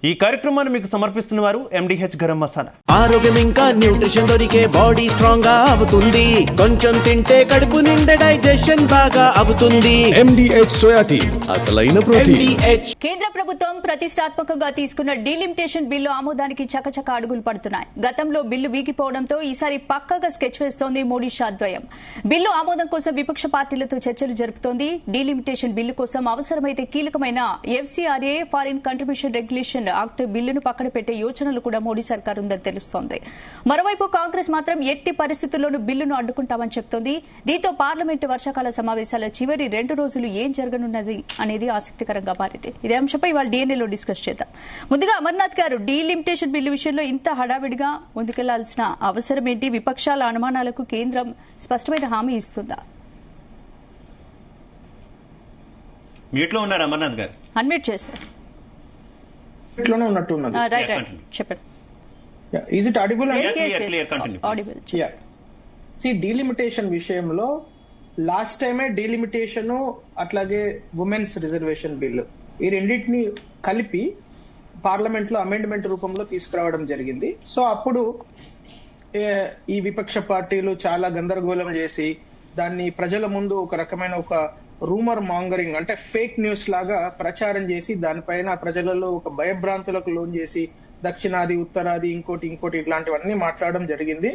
ఈ కార్యక్రమాన్ని మీకు సమర్పిస్తున్న వారు MDH గరం మసాలా. ఆరోగ్యం ఇంకా న్యూట్రిషన్ దొరికే బాడీ స్ట్రాంగ్ గా అవుతుంది. కొంచెం తింటే కడుపు నిండా డైజెషన్ బాగా అవుతుంది. MDH సోయా టీ అసలైన ప్రోటీన్. కేంద్ర ప్రభుత్వం ప్రతిష్టాత్మకంగా తీసుకున్న డీలిమిటేషన్ బిల్లు ఆమోదానికి చకచక అడుగులు పడుతున్నాయి. గతంలో బిల్లు వీగిపోవడంతో ఈసారి పక్కగా స్కెచ్ వేస్తోంది మోడీ షాద్వయం. బిల్లు ఆమోదం కోసం విపక్ష పార్టీలతో చర్చలు జరుపుతోంది. డీలిమిటేషన్ బిల్లు కోసం అవసరమైతే కీలకమైన FCRA foreign contribution regulation act బిల్లును పక్కన పెట్టే యోచనలు కూడా మోడీ సర్కార్ ఉందని తెలుస్తోంది. మరోవైపు కాంగ్రెస్ మాత్రం ఎట్టి పరిస్థితుల్లోనూ బిల్లును అడ్డుకుంటామని చెప్తోంది. దీంతో పార్లమెంటు వర్షాకాల సమావేశాల చివరి 2 రోజులు ఏం జరగనున్నది అనేది ఆసక్తికరంగా మారింది. ఇదే అంశంపై ఇవాళ DNA లో డిస్కస్ చేద్దాం. ముందుగా అమర్నాథ్ గారు, డీలిమిటేషన్ బిల్లు విషయంలో ఇంత హడావిడిగా ముందుకెళ్లాల్సిన అవసరం ఏంటి? విపక్షాల అనుమానాలకు కేంద్రం స్పష్టమైన హామీ ఇస్తుందా? మ్యూట్ లో ఉన్నారు అమర్నాథ్ గారు. అన్మ్యూట్ చేశారు. చెప్పండి. Is it audible? Audible. Delimitation విషయంలో లాస్ట్ టైమే డీలిమిటేషన్ అట్లాగే ఉమెన్స్ రిజర్వేషన్ బిల్లు ఈ రెండింటిని కలిపి పార్లమెంట్ లో అమెండ్మెంట్ రూపంలో తీసుకురావడం జరిగింది. సో అప్పుడు ఈ విపక్ష పార్టీలు చాలా గందరగోళం చేసి దాన్ని ప్రజల ముందు ఒక రకమైన ఒక రూమర్ మాంగరింగ్ అంటే ఫేక్ న్యూస్ లాగా ప్రచారం చేసి దానిపైన ప్రజలలో ఒక భయభ్రాంతులకు లోన్ చేసి దక్షిణాది ఉత్తరాది ఇంకోటి ఇట్లాంటివన్నీ మాట్లాడడం జరిగింది.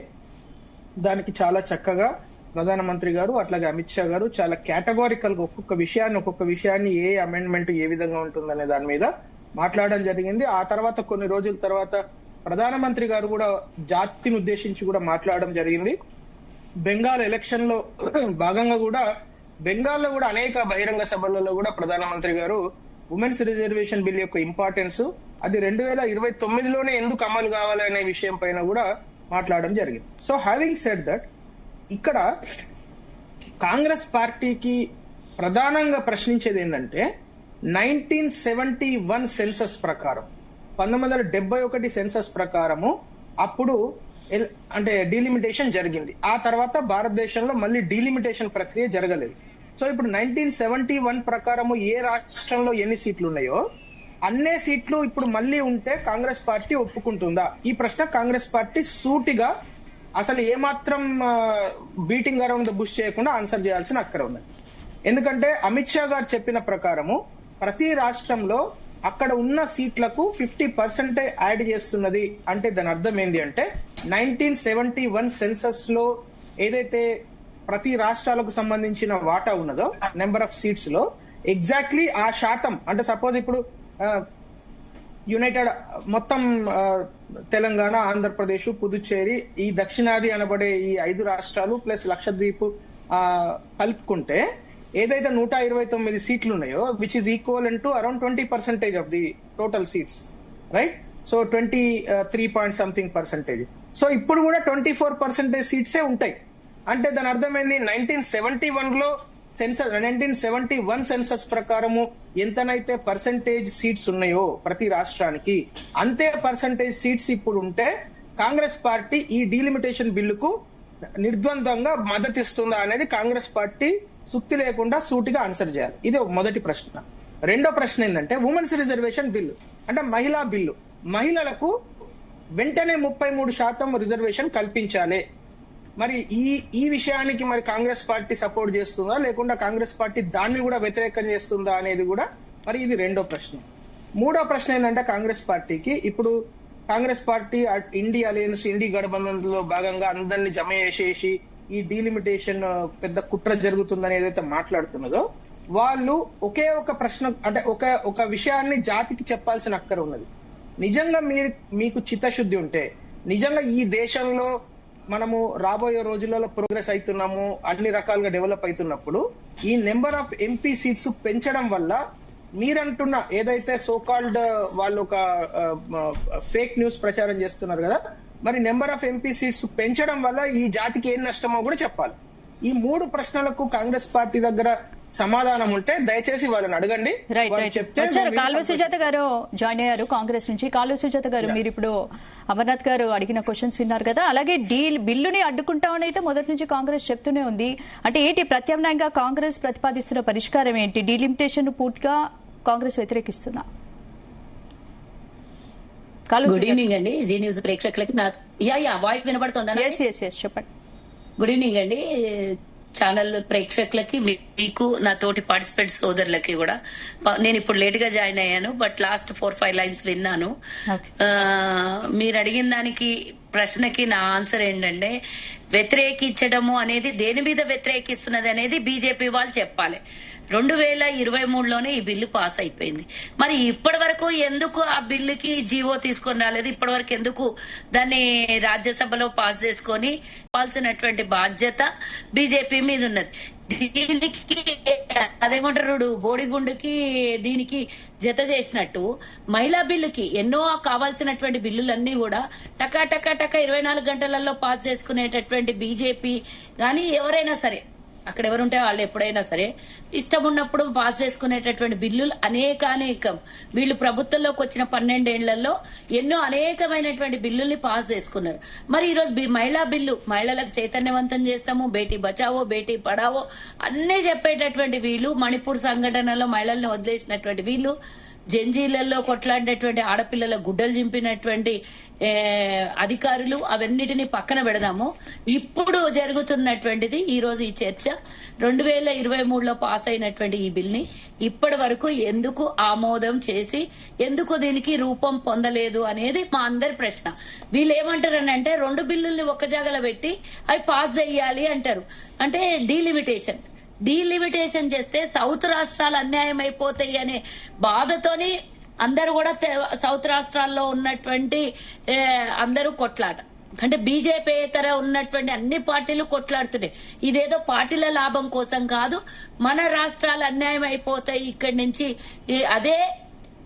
దానికి చాలా చక్కగా ప్రధానమంత్రి గారు అట్లాగే అమిత్ షా గారు చాలా కేటగారికల్ గా ఒక్కొక్క విషయాన్ని ఏ అమెండ్మెంట్ ఏ విధంగా ఉంటుందనే దాని మీద మాట్లాడడం జరిగింది. ఆ తర్వాత కొన్ని రోజుల తర్వాత ప్రధానమంత్రి గారు కూడా జాతిని ఉద్దేశించి కూడా మాట్లాడడం జరిగింది. బెంగాల్ ఎలక్షన్ లో భాగంగా కూడా బెంగాల్లో కూడా అనేక బహిరంగ సభలలో కూడా ప్రధానమంత్రి గారు ఉమెన్స్ రిజర్వేషన్ బిల్ యొక్క ఇంపార్టెన్స్ అది 2029లోనే ఎందుకు అమలు కావాలనే విషయం పైన కూడా మాట్లాడడం జరిగింది. సో హ్యావింగ్ సెడ్ దట్, ఇక్కడ కాంగ్రెస్ పార్టీకి ప్రధానంగా ప్రశ్నించేది ఏంటంటే 1971 సెన్సస్ ప్రకారం 1971 సెన్సస్ ప్రకారము అప్పుడు అంటే డీలిమిటేషన్ జరిగింది. ఆ తర్వాత భారతదేశంలో మళ్ళీ డీలిమిటేషన్ ప్రక్రియ జరగలేదు. సో ఇప్పుడు 1971 ప్రకారము ఏ రాష్ట్రంలో ఎన్ని సీట్లు ఉన్నాయో అన్నే సీట్లు ఇప్పుడు మళ్ళీ ఉంటే కాంగ్రెస్ పార్టీ ఒప్పుకుంటుందా? ఈ ప్రశ్న కాంగ్రెస్ పార్టీ సూటిగా అసలు ఏమాత్రం బీటింగ్ అరౌండ్ ద బుష్ చేయకుండా ఆన్సర్ చేయాల్సిన అక్కర ఉన్నది. ఎందుకంటే అమిత్ షా గారు చెప్పిన ప్రకారము ప్రతి రాష్ట్రంలో అక్కడ ఉన్న సీట్లకు 50% యాడ్ చేస్తున్నది. అంటే దాని అర్థం ఏంటి అంటే 1971 సెన్సస్ లో ఏదైతే ప్రతి రాష్ట్రాలకు సంబంధించిన వాటా ఉన్నదో నెంబర్ ఆఫ్ సీట్స్ లో ఎగ్జాక్ట్లీ ఆ శాతం అంటే సపోజ్ ఇప్పుడు యునైటెడ్ మొత్తం తెలంగాణ, ఆంధ్రప్రదేశ్, పుదుచ్చేరి ఈ దక్షిణాది అనబడే ఈ 5 రాష్ట్రాలు ప్లస్ లక్షద్వీప్ కలుపుకుంటే ఏదైతే 129 సీట్లు ఉన్నాయో which is equal to around 20% of the total seats, right? So 23% so ఇప్పుడు కూడా 24% సీట్సే ఉంటాయి. అంటే దాని అర్థమైంది 1971 సెన్సస్ ప్రకారము ఎంతనైతే పర్సంటేజ్ సీట్స్ ఉన్నాయో ప్రతి రాష్ట్రానికి అంతే పర్సంటేజ్ సీట్స్ ఇప్పుడు ఉంటే కాంగ్రెస్ పార్టీ ఈ డీలిమిటేషన్ బిల్లుకు నిర్ద్వంద్వంగా మద్దతిస్తుందా అనేది కాంగ్రెస్ పార్టీ సుత్తి లేకుండా సూటిగా ఆన్సర్ చేయాలి. ఇది మొదటి ప్రశ్న. రెండో ప్రశ్న ఏంటంటే ఉమెన్స్ రిజర్వేషన్ బిల్లు అంటే మహిళా బిల్లు. మహిళలకు వెంటనే 33% రిజర్వేషన్ కల్పించాలి. మరి ఈ విషయానికి మరి కాంగ్రెస్ పార్టీ సపోర్ట్ చేస్తుందా లేకుండా కాంగ్రెస్ పార్టీ దాన్ని కూడా వ్యతిరేకం చేస్తుందా అనేది కూడా మరి ఇది రెండో ప్రశ్న. మూడో ప్రశ్న ఏంటంటే కాంగ్రెస్ పార్టీకి ఇప్పుడు కాంగ్రెస్ పార్టీ ఇండి అలయన్స్ ఇండి గఠబంధన్లో భాగంగా అందరినీ జమ చేసేసి ఈ డీలిమిటేషన్ పెద్ద కుట్ర జరుగుతుందని ఏదైతే మాట్లాడుతున్నదో వాళ్ళు ఒకే ఒక ప్రశ్న అంటే ఒక విషయాన్ని జాతికి చెప్పాల్సిన అక్కర ఉన్నది. నిజంగా మీకు చిత్తశుద్ధి ఉంటే నిజంగా ఈ దేశంలో మనము రాబోయే రోజులలో ప్రోగ్రెస్ అవుతున్నాము, అన్ని రకాలుగా డెవలప్ అవుతున్నప్పుడు ఈ నెంబర్ ఆఫ్ MP సీట్స్ పెంచడం వల్ల మీరంటున్న ఏదైతే సోకాల్డ్ వాళ్ళు ఒక ఫేక్ న్యూస్ ప్రచారం చేస్తున్నారు కదా, మరి నెంబర్ ఆఫ్ MP సీట్స్ పెంచడం వల్ల ఈ జాతికి ఏం నష్టమో కూడా చెప్పాలి. ఈ 3 ప్రశ్నలకు కాంగ్రెస్ పార్టీ దగ్గర సమాధానం ఉంటే దయచేసి వాళ్ళని అడగండి. కాలువ సుజాత గారు జాయిన్ అయ్యారు కాంగ్రెస్ నుంచి. కాలువ సుజాత గారు, మీరు ఇప్పుడు అమర్నాథ్ గారు అడిగిన క్వశ్చన్స్ విన్నారు కదా, అలాగే బిల్లుని అడ్డుకుంటామని అయితే మొదటి నుంచి కాంగ్రెస్ చెప్తూనే ఉంది. అంటే ఏంటి ప్రత్యామ్నాయంగా కాంగ్రెస్ ప్రతిపాదిస్తున్న పరిష్కారం ఏంటి? డీలిమిటేషన్ పూర్తిగా కాంగ్రెస్ వ్యతిరేకిస్తుందా? గుడ్ ఈవినింగ్ అండి జీ న్యూస్ ప్రేక్షకులకి నా వాయిస్ వినపడుతుందా? చెప్పండి. గుడ్ ఈవినింగ్ అండి ఛానల్ ప్రేక్షకులకి, మీకు, నా తోటి పార్టిసిపెంట్ సోదరులకి కూడా. నేను ఇప్పుడు లేట్ గా జాయిన్ అయ్యాను, బట్ లాస్ట్ 4-5 లైన్స్ విన్నాను. మీరు అడిగిన దానికి ప్రశ్నకి నా ఆన్సర్ ఏంటంటే, వ్యతిరేకించడము అనేది దేని మీద వ్యతిరేకిస్తున్నది అనేది బీజేపీ వాళ్ళు చెప్పాలి. 2023లోనే ఈ బిల్లు పాస్ అయిపోయింది. మరి ఇప్పటి వరకు ఎందుకు ఆ బిల్లుకి జీవో తీసుకొని రాలేదు? ఇప్పటి వరకు ఎందుకు దాన్ని రాజ్యసభలో పాస్ చేసుకొని ఇవ్వాల్సినటువంటి బాధ్యత బీజేపీ మీద ఉన్నది. దీనికి అదేమంటారు, బోడిగుండుకి దీనికి జత చేసినట్టు మహిళా బిల్లుకి ఎన్నో కావాల్సినటువంటి బిల్లులన్నీ కూడా టకా టకా టకా 24 గంటలలో పాస్ చేసుకునేటటువంటి బీజేపీ కానీ ఎవరైనా సరే, అక్కడ ఎవరుంటే వాళ్ళు ఎప్పుడైనా సరే ఇష్టం ఉన్నప్పుడు పాస్ చేసుకునేటటువంటి బిల్లులు అనేకం. వీళ్ళు ప్రభుత్వంలోకి వచ్చిన 12 ఏళ్లలో ఎన్నో అనేకమైనటువంటి బిల్లుల్ని పాస్ చేసుకున్నారు. మరి ఈరోజు మహిళా బిల్లు, మహిళలకు చైతన్యవంతం చేస్తాము, బేటీ బచావో బేటీ పడావో అన్నీ చెప్పేటటువంటి వీళ్ళు, మణిపూర్ సంఘటనలో మహిళల్ని వదిలేసినటువంటి వీళ్ళు, జంజీలలో కొట్లాడినటువంటి ఆడపిల్లల గుడ్డలు చింపినటువంటి అధికారులు, అవన్నిటిని పక్కన పెడదాము. ఇప్పుడు జరుగుతున్నటువంటిది ఈ రోజు ఈ చర్చ 2023లో పాస్ అయినటువంటి ఈ బిల్ని ఇప్పటి వరకు ఎందుకు ఆమోదం చేసి ఎందుకు దీనికి రూపం పొందలేదు అనేది మా అందరి ప్రశ్న. వీళ్ళు ఏమంటారనంటే 2 బిల్లుల్ని ఒక్క జాగలో పెట్టి అవి పాస్ చేయాలి అంటారు. అంటే డీలిమిటేషన్ చేస్తే సౌత్ రాష్ట్రాలు అన్యాయం అయిపోతాయి అనే బాధతోని అందరూ కూడా సౌత్ రాష్ట్రాల్లో ఉన్నటువంటి అందరూ కొట్లాట. అంటే బీజేపీ ఇతర ఉన్నటువంటి అన్ని పార్టీలు కొట్లాడుతున్నాయి. ఇదేదో పార్టీల లాభం కోసం కాదు, మన రాష్ట్రాలు అన్యాయం అయిపోతాయి ఇక్కడి నుంచి, అదే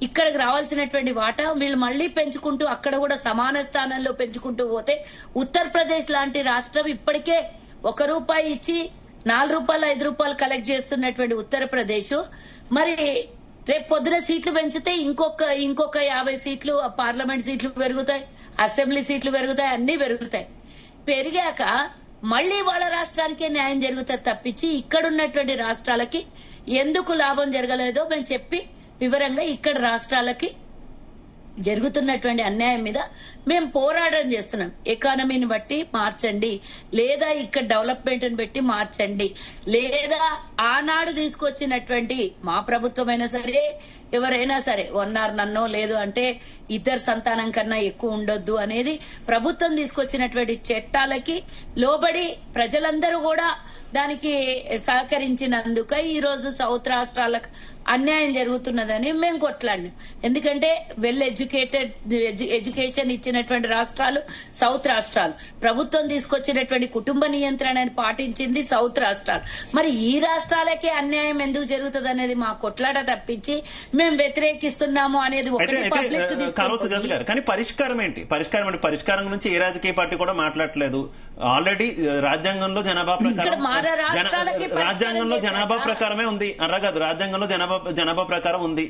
ఇక్కడికి రావాల్సినటువంటి వాటా వీళ్ళు మళ్ళీ పెంచుకుంటూ అక్కడ కూడా సమాన స్థానంలో పెంచుకుంటూ పోతే, ఉత్తరప్రదేశ్ లాంటి రాష్ట్రం ఇప్పటికే ₹1 ఇచ్చి ₹4, ₹5 కలెక్ట్ చేస్తున్నటువంటి ఉత్తరప్రదేశ్, మరి రేపు పొద్దున సీట్లు పెంచితే ఇంకొక 50 సీట్లు పార్లమెంట్ సీట్లు పెరుగుతాయి, అసెంబ్లీ సీట్లు పెరుగుతాయి, అన్ని పెరుగుతాయి. పెరిగాక మళ్ళీ వాళ్ళ రాష్ట్రానికే న్యాయం జరుగుతుంది తప్పించి ఇక్కడ ఉన్నటువంటి రాష్ట్రాలకి ఎందుకు లాభం జరగలేదో మేము చెప్పి వివరంగా ఇక్కడ రాష్ట్రాలకి జరుగుతున్నటువంటి అన్యాయం మీద మేము పోరాటం చేస్తున్నాం. ఎకానమీని బట్టి మార్చండి, లేదా ఇక్కడ డెవలప్మెంట్ ని బట్టి మార్చండి, లేదా ఆనాడు తీసుకొచ్చినటువంటి మా ప్రభుత్వమైనా సరే ఎవరైనా సరే నన్నో లేదు అంటే ఇద్దరు సంతానం కన్నా ఎక్కువ ఉండొద్దు అనేది ప్రభుత్వం తీసుకొచ్చినటువంటి చట్టాలకి లోబడి ప్రజలందరూ కూడా దానికి సహకరించినందుక ఈ రోజు సౌత్ రాష్ట్రాలకు అన్యాయం జరుగుతున్నదని మేము కొట్లాడినాం. ఎందుకంటే ఎడ్యుకేషన్ ఇచ్చినటువంటి రాష్ట్రాలు సౌత్ రాష్ట్రాలు, ప్రభుత్వం తీసుకొచ్చినటువంటి కుటుంబ నియంత్రణని పాటించింది సౌత్ రాష్ట్రాలు. మరి ఈ రాష్ట్రాలకే అన్యాయం ఎందుకు జరుగుతుంది అనేది మా కొట్లాట తప్పించి మేము వ్యతిరేకిస్తున్నాము అనేది ఒకటి పబ్లిక్ కానీ పరిష్కారం ఏంటి? పరిష్కారం గురించి ఏ రాజకీయ పార్టీ కూడా మాట్లాడలేదు. ఆల్రెడీ రాజ్యాంగంలో జనాభా ప్రకారమే ఉంది అర్రగాదు, రాజ్యాంగంలో జనాభా ప్రకారం ఉంది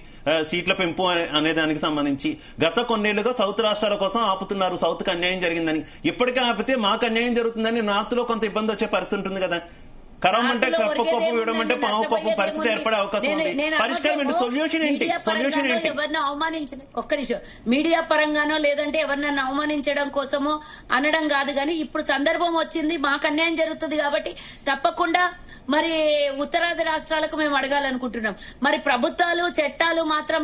సీట్ల పెంపు అనే దానికి సంబంధించి. గత కొన్నేళ్లుగా సౌత్ రాష్ట్రాల కోసం ఆపుతున్నారు, సౌత్ కి అన్యాయం జరిగిందని. ఇప్పటికే ఆపితే మాకు అన్యాయం జరుగుతుందని నార్త్ లో కొంత ఇబ్బంది వచ్చే పరిస్థితి ఉంటుంది కదా. కరమంటే కప్ప కోపం ఇవ్వడం అంటే పాము కోపం పరిస్థితి ఏర్పడే అవకాశం ఉంది. పరిష్కారం ఏంటి? సొల్యూషన్ ఏంటి? ఎవరిని అవమానించడం, ఒక్క నిమిషం, మీడియా పరంగానో లేదంటే ఎవరినైనా అవమానించడం కోసమో అనడం కాదు. కానీ ఇప్పుడు సందర్భం వచ్చింది, మాకు అన్యాయం జరుగుతుంది కాబట్టి తప్పకుండా మరి ఉత్తరాది రాష్ట్రాలకు మేము అడగాలనుకుంటున్నాం. మరి ప్రభుత్వాలు చట్టాలు మాత్రం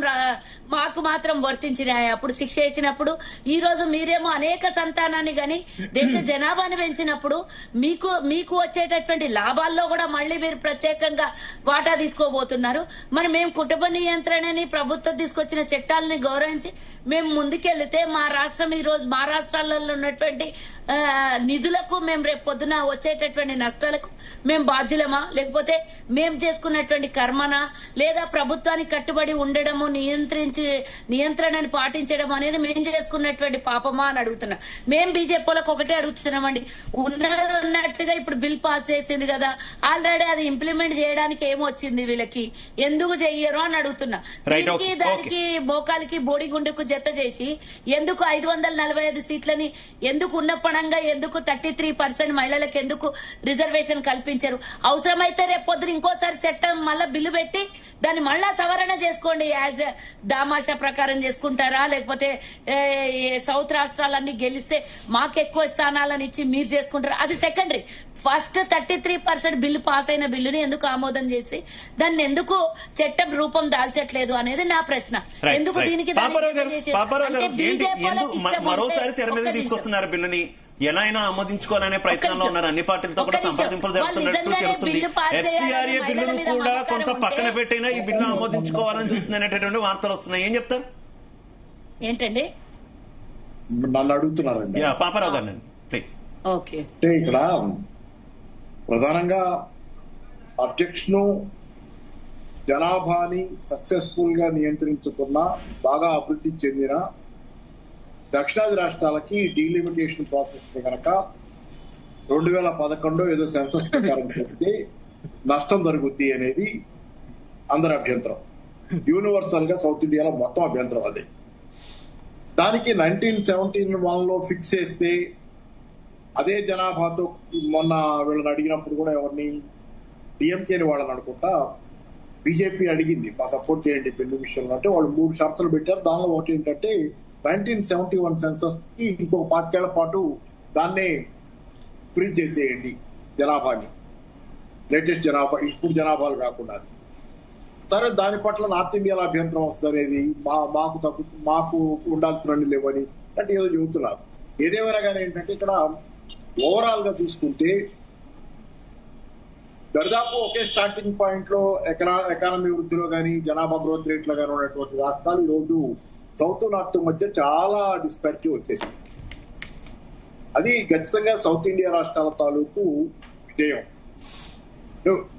మాకు మాత్రం వర్తించినాయి. అప్పుడు శిక్ష వేసినప్పుడు ఈ రోజు మీరేమో అనేక సంతానాన్ని గాని దేశ జనాభాని పెంచినప్పుడు మీకు వచ్చేటటువంటి లాభాల్లో కూడా మళ్ళీ మీరు ప్రత్యేకంగా వాటా తీసుకోబోతున్నారు. మరి మేము కుటుంబ నియంత్రణని ప్రభుత్వం తీసుకొచ్చిన చట్టాలని గౌరవించి మేము ముందుకెళ్తే మా రాష్ట్రం ఈ రోజు మా రాష్ట్రాలలో ఉన్నటువంటి నిధులకు మేము రేపు పొద్దున వచ్చేటటువంటి నష్టాలకు మేము బాధ్యులమా, లేకపోతే మేము చేసుకున్నటువంటి కర్మనా, లేదా ప్రభుత్వానికి కట్టుబడి ఉండడము నియంత్రణని పాటించడం అనేది మేము చేసుకున్నటువంటి పాపమా అని అడుగుతున్నాం. మేము బీజేపీలకు ఒకటే అడుగుతున్నామండి, ఉన్నట్టుగా ఇప్పుడు బిల్ పాస్ చేసింది కదా, ఆల్రెడీ అది ఇంప్లిమెంట్ చేయడానికి ఏమొచ్చింది వీళ్ళకి, ఎందుకు చెయ్యరు అని అడుగుతున్నా. దీనికి దానికి మోకాలికి బోడిగుండుకు జత చేసి ఎందుకు 545 సీట్లని ఎందుకు ఉన్న పణంగా ఎందుకు 33% మహిళలకు ఎందుకు రిజర్వేషన్ కల్పించారు? అవసరమైతే రేపు పొద్దున ఇంకోసారి చట్టం మళ్ళా బిల్లు పెట్టి దాన్ని మళ్ళా సవరణ చేసుకోండి. యాజ్ దామాషా ప్రకారం చేసుకుంటారా, లేకపోతే సౌత్ రాష్ట్రాలన్నీ గెలిస్తే మాకు ఎక్కువ స్థానాలను ఇచ్చి మీరు చేసుకుంటారా? అది సెకండరీ. ఫస్ట్ 33% బిల్లు పాస్ అయిన బిల్లుని ఎందుకు ఆమోదం చేసి దాన్ని ఎందుకు చట్టం రూపం దాల్చట్లేదు అనేది నా ప్రశ్న. ఎందుకు దీనికి మరోసారి తెర మీద తీసుకొస్తున్నారు బిల్లుని? ఎలా అయినా ఆమోదించుకోవాలనే ప్రయత్నంలో ఉన్నారు. అన్ని పార్టీలతో కూడా సంప్రదింపులు జరుగుతున్నట్టు తెలుస్తుంది. FCRA బిల్లును కూడా కొంత పక్కన పెట్టినా ఈ బిల్లు ఆమోదించుకోవాలని చూస్తుంది అనేటటువంటి వార్తలు వస్తున్నాయి. ఏం చెప్తారు? ఏంటండి నన్ను అడుగుతున్నారండి? పాపారావు గారు ప్లీజ్. ఓకే, ఇక్కడ ప్రధానంగా అబ్జెక్షన్ జనాభాని సక్సెస్ఫుల్ గా నియంత్రించుకున్న బాగా అభివృద్ధి చెందిన దక్షిణాది రాష్ట్రాలకి డీలిమిటేషన్ ప్రాసెస్ ని కనుక 2011 ఏదో సెన్సస్ ప్రకారం చేస్తే నష్టం జరుగుద్ది అనేది అందరి అభ్యంతరం. యూనివర్సల్ గా సౌత్ ఇండియాలో మొత్తం అభ్యంతరం అదే. దానికి 1971 ఫిక్స్ చేస్తే అదే జనాభాతో మొన్న వీళ్ళని అడిగినప్పుడు కూడా ఎవరిని డిఎంకేని వాళ్ళని అనుకుంటా బీజేపీ అడిగింది మా సపోర్ట్ చేయండి బిల్లు విషయంలో. అంటే వాళ్ళు 3 షరతులు పెట్టారు. దానిలో ఒకటి ఏంటంటే 1971 సెన్సస్ కి ఇంకొక 5 ఏళ్ల పాటు దాన్నే ఫ్రీజ్ చేసేయండి జనాభాని, లేటెస్ట్ జనాభా, ఇప్పుడు జనాభాలు కాకుండా. సరే, దాని పట్ల నార్త్ ఇండియాలో అభ్యంతరం వస్తుంది అనేది మాకు ఉండాల్సినవి లేవని అంటే ఏదో చెబుతున్నారు. ఏదేమైనా కానీ ఏంటంటే ఇక్కడ ఓవరాల్ గా చూసుకుంటే దరిదాపు ఒకే స్టార్టింగ్ పాయింట్ లో ఎకానమీ వృద్ధిలో కానీ జనాభా గ్రోత్ రేట్ లో కానీ ఉన్నటువంటి రాష్ట్రాలు ఈ రోజు సౌత్ నార్త్ మధ్య చాలా డిస్పారిటీ వచ్చేసింది. అది ఖచ్చితంగా సౌత్ ఇండియా రాష్ట్రాల తాలూకు విజయం.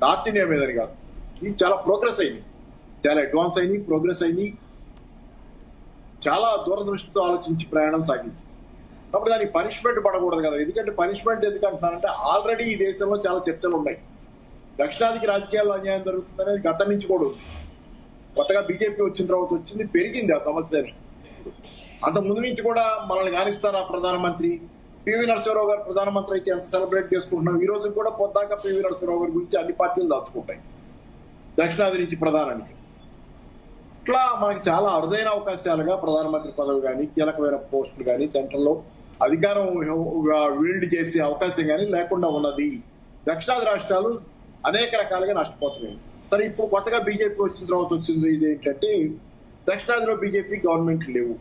నార్త్ ఇండియా మీదని కాదు, ఇది చాలా ప్రోగ్రెస్ అయింది, చాలా అడ్వాన్స్ అయింది, ప్రోగ్రెస్ అయింది, చాలా దూరదృష్టితో ఆలోచించి ప్రయాణం సాగించింది. కాబట్టి దానికి పనిష్మెంట్ పడకూడదు కదా. ఎందుకంటే పనిష్మెంట్ ఎందుకు అంటున్నారంటే ఆల్రెడీ ఈ దేశంలో చాలా చర్చలు ఉన్నాయి. దక్షిణాదికి రాజకీయాల్లో అన్యాయం జరుగుతుందనేది గతం నుంచి కూడా ఉంది. కొత్తగా బీజేపీ వచ్చిన తర్వాత వచ్చింది, పెరిగింది ఆ సమస్య. అంత ముందు నుంచి కూడా మనల్ని గానిస్తారా ప్రధానమంత్రి? పివి నరసింహారావు గారు ప్రధానమంత్రి అయితే ఎంత సెలబ్రేట్ చేసుకుంటున్నాం. ఈ రోజు కూడా పొద్దాక పివి నరసింహారావు గారి గురించి అన్ని పార్టీలు దాచుకుంటాయి దక్షిణాది నుంచి ప్రధానానికి. ఇట్లా మనకి చాలా అరుదైన అవకాశాలుగా ప్రధానమంత్రి పదవి కానీ, కీలకమైన పోస్టులు కానీ, సెంట్రల్ లో అధికారం వీల్డ్ చేసే అవకాశం కానీ లేకుండా ఉన్నది. దక్షిణాది రాష్ట్రాలు అనేక రకాలుగా నష్టపోతున్నాయి. సరే, ఇప్పుడు కొత్తగా బీజేపీ వచ్చిన తర్వాత వచ్చింది ఇదేంటంటే దక్షిణాదిలో బీజేపీ గవర్నమెంట్ లేవు.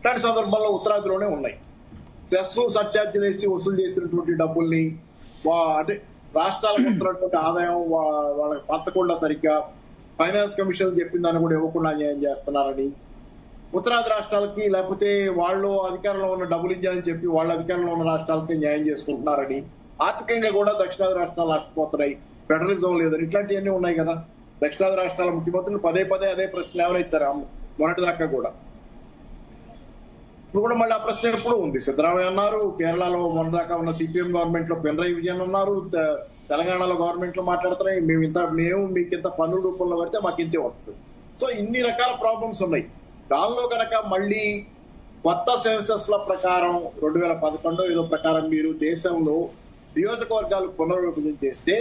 ఇలాంటి సందర్భంలో ఉత్తరాదిలోనే ఉన్నాయి. సెస్ సర్ఛార్జీలు వేసి వసూలు చేసినటువంటి డబ్బుల్ని అంటే రాష్ట్రాలకు వస్తున్నటువంటి ఆదాయం వాళ్ళకి పంచకుండా సరిగ్గా ఫైనాన్స్ కమిషన్ చెప్పిన దాన్ని కూడా ఇవ్వకుండా అన్యాయం చేస్తున్నారని, ఉత్తరాది రాష్ట్రాలకి లేకపోతే వాళ్ళు అధికారంలో ఉన్న డబ్బులు ఇచ్చారని చెప్పి వాళ్ళ అధికారంలో ఉన్న రాష్ట్రాలకి న్యాయం చేసుకుంటున్నారని, ఆర్థికంగా కూడా దక్షిణాది రాష్ట్రాలు నష్టపోతున్నాయి, ఫెడరలిజం లేదని, ఇట్లాంటివన్నీ ఉన్నాయి కదా. దక్షిణాది రాష్ట్రాల ముఖ్యమంత్రులు పదే అదే ప్రశ్న ఎవరైతారు మొన్నటిదాకా కూడా. ఇప్పుడు కూడా మళ్ళీ ఆ ప్రశ్న ఎప్పుడు ఉంది. సిద్ధరామయ్య అన్నారు, కేరళలో మొన్నదాకా ఉన్న సిపిఎం గవర్నమెంట్ లో పినరయి విజయన్ ఉన్నారు, తెలంగాణలో గవర్నమెంట్ లో మాట్లాడుతున్నాయి మేము మీకు ఇంత పన్నుల రూపంలో పెడితే మాకు ఇంతే వస్తుంది. సో ఇన్ని రకాల ప్రాబ్లమ్స్ ఉన్నాయి. దానిలో కనుక మళ్ళీ కొత్త సెన్సస్ ల ప్రకారం 2011 ఏదో ప్రకారం మీరు దేశంలో నియోజకవర్గాలు పునర్విభజన చేస్తే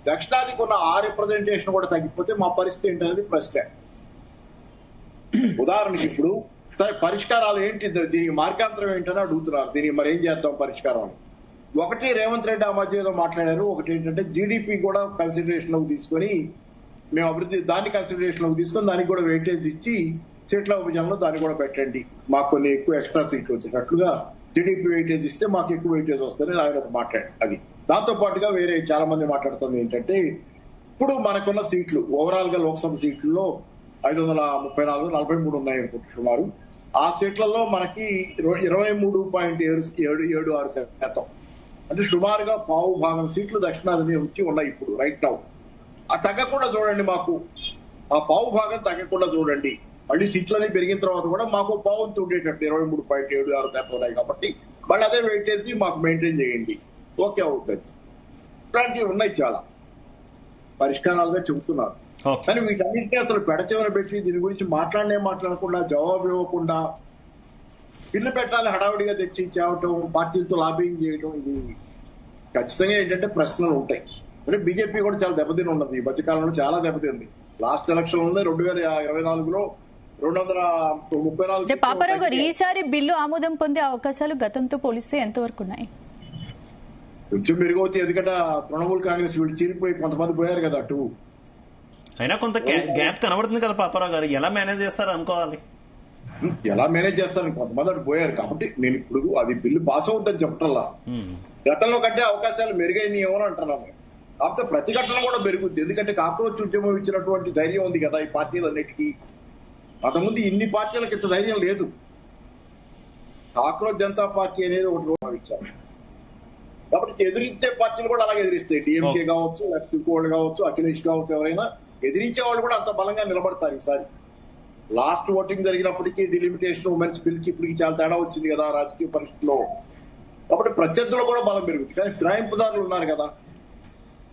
దక్షిణాదికి ఉన్న ఆ రిప్రజెంటేషన్ కూడా తగ్గిపోతే మా పరిస్థితి ఏంటనేది ప్రశ్న. ఉదాహరణకి ఇప్పుడు సరే పరిష్కారాలు ఏంటి, దీనికి మార్గాంతరం ఏంటని అడుగుతున్నారు. దీనికి మరి ఏం చేద్దాం పరిష్కారం అని. ఒకటి, రేవంత్ రెడ్డి ఆ మధ్య ఏదో మాట్లాడారు. ఒకటి ఏంటంటే జీడిపి కూడా కన్సిడరేషన్ లోకి తీసుకొని మేము అభివృద్ధి దాన్ని కన్సిడరేషన్ లోకి తీసుకొని దానికి కూడా వెయిటేజ్ ఇచ్చి సీట్ల విభజనలో దాన్ని కూడా పెట్టండి, మాకు కొన్ని ఎక్కువ ఎక్స్ట్రా సీట్లు వచ్చినట్లుగా జీడిపి వెయిటేజ్ ఇస్తే మాకు ఎక్కువ వెయిటేజ్ వస్తుంది ఆయన ఒక మాట్లాడారు. అది దాంతో పాటుగా వేరే చాలా మంది మాట్లాడుతుంది ఏంటంటే ఇప్పుడు మనకున్న సీట్లు ఓవరాల్ గా లోక్సభ సీట్లలో 534, 43 ఉన్నాయి అనుకుంటు సుమారు. ఆ సీట్లలో మనకి 23.76% అంటే సుమారుగా పావు భాగం సీట్లు దక్షిణాది వచ్చి ఉన్నాయి ఇప్పుడు రైట్ నౌ. ఆ తగ్గకుండా చూడండి, మాకు ఆ పావు భాగం తగ్గకుండా చూడండి. మళ్ళీ సీట్లని పెరిగిన తర్వాత కూడా మాకు పావుంతు ఉండేటట్టు 23.76% ఉన్నాయి కాబట్టి మళ్ళీ అదే వెయిటేజ్ మాకు మెయింటైన్ చేయండి, ఓకే అవుతుంది. ఇట్లాంటివి ఉన్నాయి చాలా పరిష్కారాలుగా చెబుతున్నారు. ఓకే. కానీ వీటన్నింటినీ అసలు పెడచెవిన పెట్టి దీని గురించి మాట్లాడకుండా జవాబు ఇవ్వకుండా బిల్లు పెట్టాలి హడావుడిగా తెచ్చి తేవటం, పార్టీలతో లాబింగ్ చేయడం, ఇది ఖచ్చితంగా ఏంటంటే ప్రశ్నలు ఉంటాయి. అంటే బీజేపీ కూడా చాలా దెబ్బతిని ఉన్నది ఈ మధ్యకాలంలో, చాలా దెబ్బతింది. లాస్ట్ ఎలక్షన్ ఉంది 2024లో 234 అంటే పాపారావు గారు, ఈసారి బిల్లు ఆమోదం పొందే అవకాశాలు గతంతో పోలిస్తే ఎంతవరకు ఉన్నాయి? కొంచెం మెరుగవుతాయి. ఎందుకంటే తృణమూల్ కాంగ్రెస్ వీళ్ళు చీలిపోయి కొంతమంది పోయారు కదా అటు. అయినా కొంత గ్యాప్ కనబడుతుంది కదా పాపారావు గారు, ఎలా మేనేజ్ చేస్తారు అనుకోవాలి. ఎలా మేనేజ్ చేస్తారని కొంతమంది అటు పోయారు కాబట్టి నేను ఇప్పుడు అది బిల్లు పాస్ అవుతుందని చెప్పటల్లా. గతంలో కంటే అవకాశాలు మెరుగైనవి ఏమో అంటున్నాను. కాకపోతే ప్రతిఘటన కూడా పెరుగుద్ది. ఎందుకంటే కాక్రోచ్ ఉద్యమం ఇచ్చినటువంటి ధైర్యం ఉంది కదా ఈ పార్టీలన్నిటికీ. అంతకుముందు ఇన్ని పార్టీలకు ఇంత ధైర్యం లేదు. కాక్రోచ్ జనతా పార్టీ అనేది ఒకటి రూపం ఇచ్చారు కాబట్టి ఎదిరించే పార్టీలు కూడా అలాగే ఎదిరిస్తాయి. డిఎంకే కావచ్చు, ఇంకోళ్ళు కావచ్చు, అఖిలేష్ కావచ్చు, ఎవరైనా ఎదిరించే వాళ్ళు కూడా అంత బలంగా నిలబడతారు. ఈసారి లాస్ట్ ఓటింగ్ జరిగినప్పటికీ డిలిమిటేషన్ ఉమెన్స్ బిల్ కి ఇప్పటికి చాలా తేడా వచ్చింది కదా రాజకీయ పరిస్థితుల్లో. కాబట్టి ప్రత్యర్థులు కూడా బలం పెరుగుతుంది. కానీ ఫిరాయింపుదారులు ఉన్నారు కదా,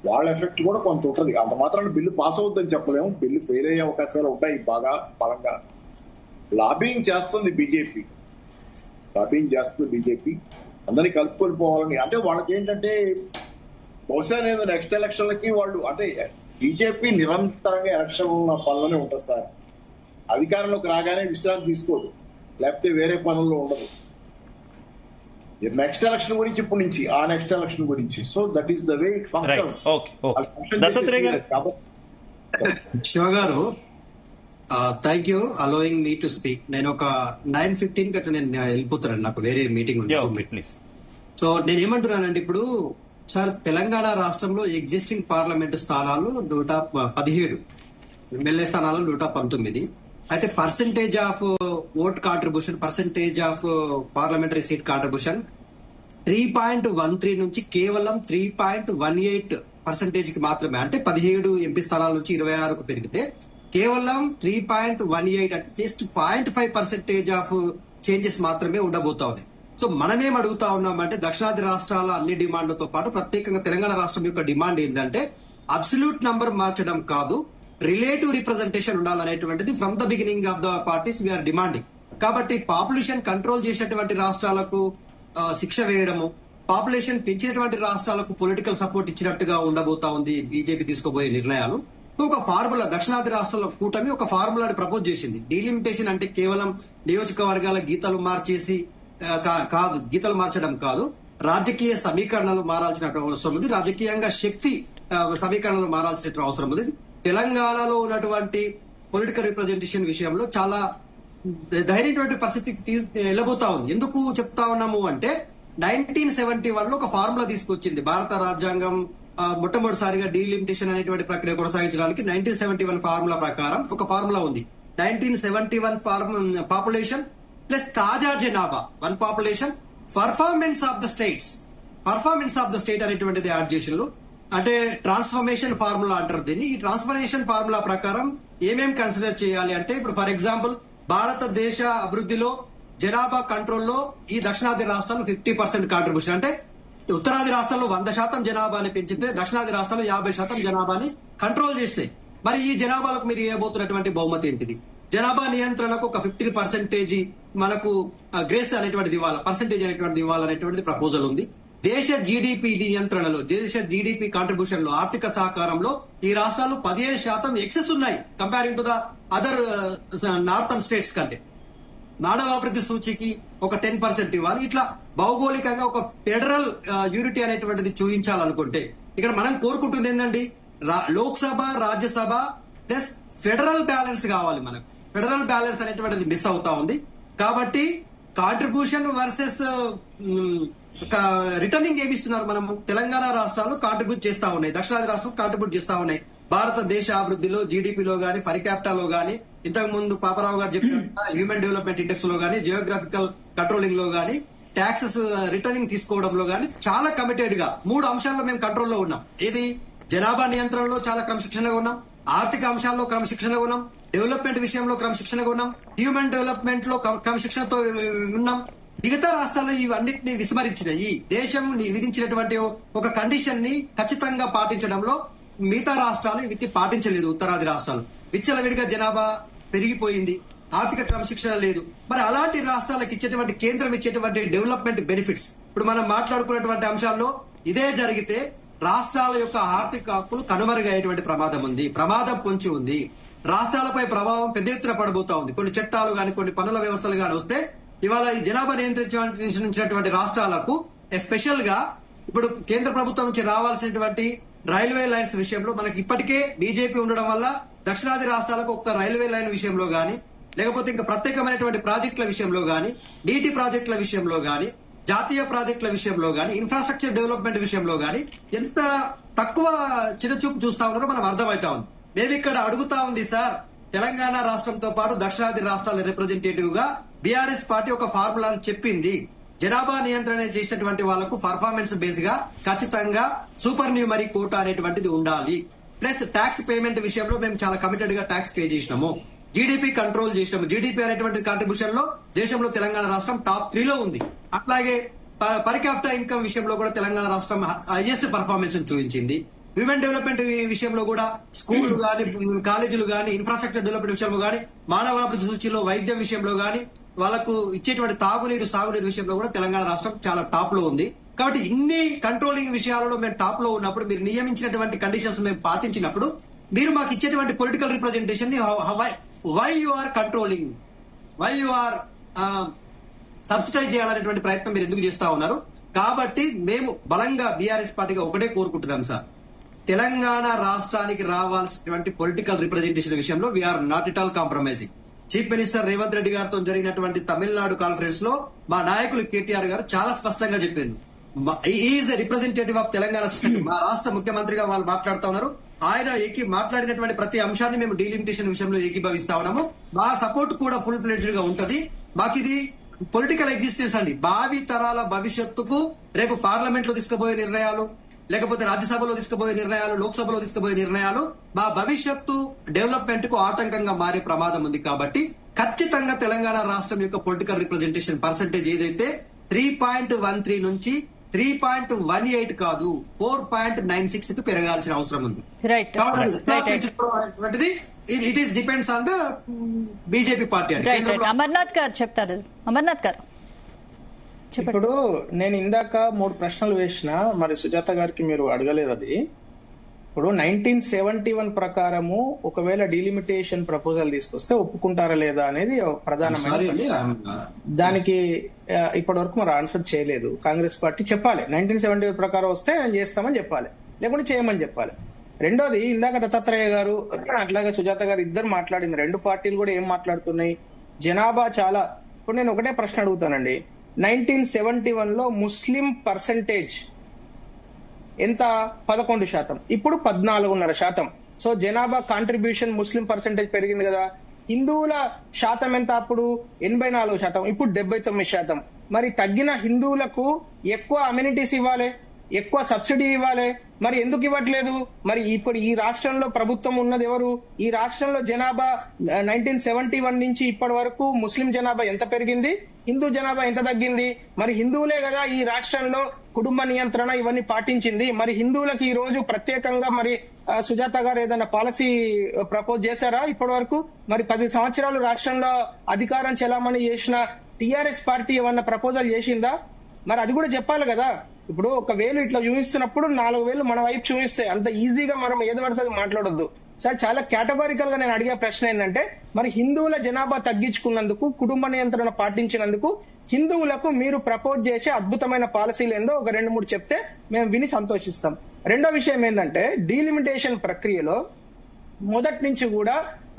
వాళ్ళ ఎఫెక్ట్ కూడా కొంత ఉంటుంది. అంత మాత్రాన్ని బిల్లు పాస్ అవుతుందని చెప్పలేము. బిల్లు ఫెయిల్ అయ్యే అవకాశాలు ఉంటాయి బాగా బలంగా. లాబింగ్ చేస్తుంది బీజేపీ, అందరినీ కలుపుకొని పోవాలని. అంటే వాళ్ళకి ఏంటంటే బహుశా నేను నెక్స్ట్ ఎలక్షన్లకి వాళ్ళు అంటే బీజేపీ నిరంతరంగా ఎలక్షన్ పనులనే ఉంటుంది సార్. అధికారంలోకి రాగానే విశ్రాంతి తీసుకోదు, లేకపోతే వేరే పనుల్లో ఉండదు. నెక్స్ట్ ఎలక్షన్ గురించి ఇప్పుడు నుంచి ఆ నెక్స్ట్ ఎలక్షన్ గురించి. So that is the way it functions. Shiva గారు, thank you allowing me to speak. నేను ఒక 9:15 అట్లా నేను వెళ్ళిపోతాను, నాకు వేరే మీటింగ్ ఉంది. సో నేను ఏమంటున్నానంటే ఇప్పుడు సార్, తెలంగాణ రాష్ట్రంలో ఎగ్జిస్టింగ్ పార్లమెంటు స్థానాలు 117, ఎమ్మెల్యే స్థానాలు 119. అయితే percentage of vote contribution, percentage of parliamentary seat contribution 3.13 నుంచి కేవలం 3.18% కి మాత్రమే. అంటే 17 ఎంపీ స్థానాల నుంచి 26కు పెరిగితే కేవలం 3.18 అంటే జస్ట్ 0.5% ఆఫ్ చేంజెస్ మాత్రమే ఉండబోతా ఉన్నాయి. సో మనమేం అడుగుతా ఉన్నామంటే దక్షిణాది రాష్ట్రాల అన్ని డిమాండ్లతో పాటు ప్రత్యేకంగా తెలంగాణ రాష్ట్రం యొక్క డిమాండ్ ఏంటంటే అబ్సల్యూట్ నంబర్ మార్చడం కాదు, రిలేటివ్ రిప్రజెంటేషన్ ఉండాలనేటువంటిది from the beginning of the parties we are demanding. కాబట్టి పాపులేషన్ కంట్రోల్ చేసినటువంటి రాష్ట్రాలకు శిక్ష వేయడము, పాపులేషన్ పెంచినటువంటి రాష్ట్రాలకు పొలిటికల్ సపోర్ట్ ఇచ్చినట్టుగా ఉండబోతా ఉంది బీజేపీ తీసుకోబోయే నిర్ణయాలు. ఒక ఫార్ములా, దక్షిణాది రాష్ట్రాల కూటమి ఒక ఫార్ములాని ప్రపోజ్ చేసింది. డీలిమిటేషన్ అంటే కేవలం నియోజకవర్గాల గీతలు మార్చేసి కాదు, గీతలు మార్చడం కాదు, రాజకీయ సమీకరణలు మారాల్సిన అవసరం ఉంది, రాజకీయంగా శక్తి సమీకరణలు మారాల్సిన అవసరం ఉంది. తెలంగాణలో ఉన్నటువంటి పొలిటికల్ రిప్రజెంటేషన్ విషయంలో చాలా ధైర్యటువంటి పరిస్థితికి వెళ్ళబోతా ఉంది. ఎందుకు చెప్తా ఉన్నాము అంటే 1971లో ఒక ఫార్ములా తీసుకొచ్చింది భారత రాజ్యాంగం. మొట్టమొదటిసారిగా డీలిమిటేషన్ అనేటువంటి ప్రక్రియ కొనసాగించడానికి 1971 ఫార్ములా ప్రకారం ఒక ఫార్ములా ఉంది. 1971 పాపులేషన్ ప్లస్ తాజా జనాభా, one population, performance of the state అనేటువంటిది యాడ్ చేసినారు. అంటే ట్రాన్స్ఫర్మేషన్ ఫార్ములా అంటారు దీన్ని. ఈ ట్రాన్స్ఫర్మేషన్ ఫార్ములా ప్రకారం ఏమేం కన్సిడర్ చేయాలి అంటే ఇప్పుడు ఫర్ ఎగ్జాంపుల్ భారతదేశ అభివృద్ధిలో జనాభా కంట్రోల్లో ఈ దక్షిణాది రాష్ట్రాలు 50% కాంట్రిబ్యూషన్. అంటే ఉత్తరాది రాష్ట్రాల్లో 100% జనాభాని పెంచితే దక్షిణాది రాష్ట్రాలు 50% జనాభాని కంట్రోల్ చేసినాయి. మరి ఈ జనాభాలకు మీరు ఇవ్వబోతున్నటువంటి బహుమతి ఏంటిది? జనాభా నియంత్రణకు ఒక 50% మనకు గ్రేస్ అనేటువంటిది ఇవ్వాలి, పర్సెంటేజ్ అనేటువంటిది ఇవ్వాలనేటువంటిది ప్రపోజల్ ఉంది. దేశ జీడిపి నియంత్రణలో, దేశ జీడిపి కాంట్రిబ్యూషన్ లో, ఆర్థిక సహకారంలో ఈ రాష్ట్రాలు 15% ఎక్సెస్ ఉన్నాయి comparing to the other northern states కంటే. మానవాభివృద్ధి సూచికి ఒక 10% ఇవ్వాలి. ఇట్లా భౌగోళికంగా ఒక ఫెడరల్ యూనిటీ అనేటువంటిది చూపించాలనుకుంటే ఇక్కడ మనం కోరుకుంటుంది ఏంటండి, Lok Sabha, Rajya Sabha plus federal balance కావాలి మనకు. ఫెడరల్ బ్యాలెన్స్ అనేటువంటిది మిస్ అవుతా ఉంది. కాబట్టి కాంట్రిబ్యూషన్ వర్సెస్ రిటర్నింగ్ ఏమి ఇస్తున్నారు? మనము తెలంగాణ రాష్ట్రాలు కాంట్రిబ్యూట్ చేస్తా ఉన్నాయి, దక్షిణాది రాష్ట్రాలు కాంట్రిబ్యూట్ చేస్తా ఉన్నాయి. భారతదేశ అభివృద్ధిలో, జీడిపిలో గానీ, పర్ క్యాపిటాలో గానీ, ఇంతకు ముందు పాపరావు గారు చెప్పిన హ్యూమన్ డెవలప్మెంట్ ఇండెక్స్ లో గానీ, జియోగ్రాఫికల్ కంట్రోలింగ్ లో గానీ, ట్యాక్సెస్ రిటర్నింగ్ తీసుకోవడంలో గానీ చాలా కమిటెడ్ గా 3 అంశాల్లో మేము కంట్రోల్లో ఉన్నాం. ఏది? జనాభా నియంత్రణలో చాలా క్రమశిక్షణగా ఉన్నాం, ఆర్థిక అంశాల్లో క్రమశిక్షణగా ఉన్నాం, డెవలప్మెంట్ విషయంలో క్రమశిక్షణగా ఉన్నాం, హ్యూమన్ డెవలప్మెంట్ లో క్రమశిక్షణతో ఉన్నాం, మిగతా రాష్ట్రాలు ఇవన్నిటిని విస్మరించినాయి. దేశం విధించినటువంటి ఒక కండిషన్ ని ఖచ్చితంగా పాటించడంలో మిగతా రాష్ట్రాలు వీటిని పాటించలేదు. ఉత్తరాది రాష్ట్రాలు విచ్చలవిడిగా జనాభా పెరిగిపోయింది, ఆర్థిక క్రమశిక్షణ లేదు. మరి అలాంటి రాష్ట్రాలకు ఇచ్చేటువంటి కేంద్రం ఇచ్చేటువంటి డెవలప్మెంట్ బెనిఫిట్స్ ఇప్పుడు మనం మాట్లాడుకున్నటువంటి అంశాల్లో ఇదే జరిగితే రాష్ట్రాల యొక్క ఆర్థిక హక్కులు కనుమరుగయ్యేటువంటి ప్రమాదం ఉంది, ప్రమాదం పొంచి ఉంది. రాష్ట్రాలపై ప్రభావం పెద్ద ఎత్తున పడబోతా ఉంది. కొన్ని చట్టాలు కానీ కొన్ని పన్నుల వ్యవస్థలు కానీ వస్తే ఇవాళ ఈ జనాభా నియంత్రించినటువంటి రాష్ట్రాలకు ఎస్పెషల్ గా ఇప్పుడు కేంద్ర ప్రభుత్వం నుంచి రావాల్సినటువంటి రైల్వే లైన్స్ విషయంలో మనకి ఇప్పటికే బీజేపీ ఉండడం వల్ల దక్షిణాది రాష్ట్రాలకు ఒక్క రైల్వే లైన్ విషయంలో గానీ, లేకపోతే ఇంకా ప్రత్యేకమైనటువంటి ప్రాజెక్టుల విషయంలో గానీ, నీటి ప్రాజెక్టుల విషయంలో గానీ, జాతీయ ప్రాజెక్టుల విషయంలో గానీ, ఇన్ఫ్రాస్ట్రక్చర్ డెవలప్మెంట్ విషయంలో గానీ ఎంత తక్కువ చిన్నచూపు చూస్తా ఉన్నారో మనం అర్థమవుతా ఉంది. మేము ఇక్కడ అడుగుతా ఉంది సార్, తెలంగాణ రాష్ట్రంతో పాటు దక్షిణాది రాష్ట్రాల రిప్రజెంటేటివ్ గా బీఆర్ఎస్ పార్టీ ఒక ఫార్ములాను చెప్పింది. జనాభా నియంత్రణ చేసినటువంటి వాళ్లకు పర్ఫార్మెన్స్ బేస్ గా ఖచ్చితంగా సూపర్ న్యూమరీ కోటా అనేటువంటిది ఉండాలి. ప్లస్ ట్యాక్స్ పేమెంట్ విషయంలో మేము చాలా కమిటెడ్ గా ట్యాక్స్ పే చేసినాము, జీడీపీ కంట్రోల్ చేసినాము. జీడీపీ అనేటువంటి కాంట్రిబ్యూషన్ లో దేశంలో తెలంగాణ రాష్ట్రం టాప్ 3 లో ఉంది. అట్లాగే పర్ క్యాపిటల్ ఇన్కమ్ విషయంలో కూడా తెలంగాణ రాష్ట్రం హైయెస్ట్ పర్ఫార్మెన్స్ చూపించింది. హ్యూమన్ డెవలప్మెంట్ విషయంలో కూడా స్కూళ్లు గానీ, కాలేజీలు గానీ, ఇన్ఫ్రాస్ట్రక్చర్ డెవలప్మెంట్ విషయంలో గానీ, మానవాభివృద్ధి సూచీలో వైద్యం విషయంలో గానీ, వాళ్ళకు ఇచ్చేటువంటి తాగునీరు, సాగునీరు విషయంలో కూడా తెలంగాణ రాష్ట్రం చాలా టాప్ లో ఉంది. కాబట్టి ఇన్ని కంట్రోలింగ్ విషయాలలో మేము టాప్ లో ఉన్నప్పుడు, మీరు నియమించినటువంటి కండిషన్స్ మేము పాటించినప్పుడు, మీరు మాకు ఇచ్చేటువంటి పొలిటికల్ రిప్రజెంటేషన్ ని why you are controlling, why you are subsidize చేయాలనేటువంటి ప్రయత్నం మీరు ఎందుకు చేస్తా ఉన్నారు? కాబట్టి మేము బలంగా బీఆర్ఎస్ పార్టీగా ఒకటే కోరుకుంటున్నాం సార్, తెలంగాణ రాష్ట్రానికి రావాల్సినటువంటి పొలిటికల్ రిప్రజెంటేషన్ విషయంలో we're not at all compromising. Chief minister Revanth Reddy గారితో జరిగినటువంటి తమిళనాడు కాన్ఫరెన్స్ లో మా నాయకులు కేటీఆర్ గారు చాలా స్పష్టంగా చెప్పింది, is representative of Telangana state. మా రాష్ట్ర ముఖ్యమంత్రిగా వాళ్ళు మాట్లాడుతూ ఉన్నారు. ఆయన మాట్లాడినటువంటి ప్రతి అంశాన్ని మేము డీలిమిటేషన్ విషయంలో ఏకీభవిస్తా ఉన్నాము. మా సపోర్ట్ కూడా ఫుల్ ఫ్లెడ్జ్డ్ గా ఉంటది. మాకు ఇది పొలిటికల్ ఎగ్జిస్టెన్స్ అండి. భావి తరాల భవిష్యత్తుకు రేపు పార్లమెంట్ లో తీసుకుపోయే నిర్ణయాలు, లేకపోతే రాజ్యసభలో తీసుకుపోయే నిర్ణయాలు, లోక్సభలో తీసుకుపోయే నిర్ణయాలు మా భవిష్యత్తు డెవలప్మెంట్ కు ఆటంకంగా మారే ప్రమాదం ఉంది. కాబట్టి ఖచ్చితంగా తెలంగాణ రాష్ట్రం యొక్క పొలిటికల్ రిప్రజెంటేషన్ పర్సెంటేజ్ ఏదైతే 3.13 నుంచి 3.18 కాదు 4.96 కు పెరగాల్సిన అవసరం ఉంది. It is depends on the BJP party. Amarnath గారు చెప్తారు. అమర్నాథ్ గారు ఇప్పుడు నేను ఇందాక 3 ప్రశ్నలు వేసిన, మరి సుజాత గారికి మీరు అడగలేదు అది. ఇప్పుడు 1971 ప్రకారము ఒకవేళ డీలిమిటేషన్ ప్రపోజల్ తీసుకొస్తే ఒప్పుకుంటారా లేదా అనేది ప్రధానమైన దానికి ఇప్పటి వరకు మరి ఆన్సర్ చేయలేదు. కాంగ్రెస్ పార్టీ చెప్పాలి 1971 ప్రకారం వస్తే చేస్తామని చెప్పాలి, లేకుంటే చేయమని చెప్పాలి. రెండోది, ఇందాక దత్తాత్రేయ గారు అట్లాగే సుజాత గారు ఇద్దరు మాట్లాడింది. 2 పార్టీలు కూడా ఏం మాట్లాడుతున్నాయి, జనాభా చాలా. ఇప్పుడు నేను ఒకటే ప్రశ్న అడుగుతానండి, 1971 లో ముస్లిం పర్సంటేజ్ ఎంత? 11%. ఇప్పుడు 14.5%. సో జనాభా కాంట్రిబ్యూషన్ ముస్లిం పర్సంటేజ్ పెరిగింది కదా. హిందువుల శాతం ఎంత? అప్పుడు 84%, ఇప్పుడు 79%. మరి తగ్గిన హిందువులకు ఎక్కువ అమ్యూనిటీస్ ఇవ్వాలి, ఎక్కువ సబ్సిడీ ఇవ్వాలి, మరి ఎందుకు ఇవ్వట్లేదు? మరి ఇప్పుడు ఈ రాష్ట్రంలో ప్రభుత్వం ఉన్నది ఎవరు? ఈ రాష్ట్రంలో జనాభా 1971 నుంచి ఇప్పటి వరకు ముస్లిం జనాభా ఎంత పెరిగింది, హిందూ జనాభా ఎంత తగ్గింది? మరి హిందువులే కదా ఈ రాష్ట్రంలో కుటుంబ నియంత్రణ ఇవన్నీ పాటించింది. మరి హిందువులకు ఈ రోజు ప్రత్యేకంగా మరి సుజాత గారు ఏదైనా పాలసీ ప్రపోజ్ చేశారా ఇప్పటి వరకు? మరి 10 సంవత్సరాలు రాష్ట్రంలో అధికారం చెలామణి చేసిన టీఆర్ఎస్ పార్టీ ఏమన్నా ప్రపోజల్ చేసిందా? మరి అది కూడా చెప్పాలి కదా. ఇప్పుడు 1 వేలు ఇట్లా చూపిస్తున్నప్పుడు 4 వేలు మన వైపు చూపిస్తే అంత ఈజీగా మనం ఏది పడుతుంది మాట్లాడొద్దు సార్. చాలా కేటగారికల్ గా నేను అడిగే ప్రశ్న ఏంటంటే, మరి హిందువుల జనాభా తగ్గించుకున్నందుకు, కుటుంబ నియంత్రణ పాటించినందుకు హిందువులకు మీరు ప్రపోజ్ చేసే అద్భుతమైన పాలసీలు ఏందో ఒక 2-3 చెప్తే మేము విని సంతోషిస్తాం. రెండో విషయం ఏంటంటే, డీలిమిటేషన్ ప్రక్రియలో మొదటి నుంచి కూడా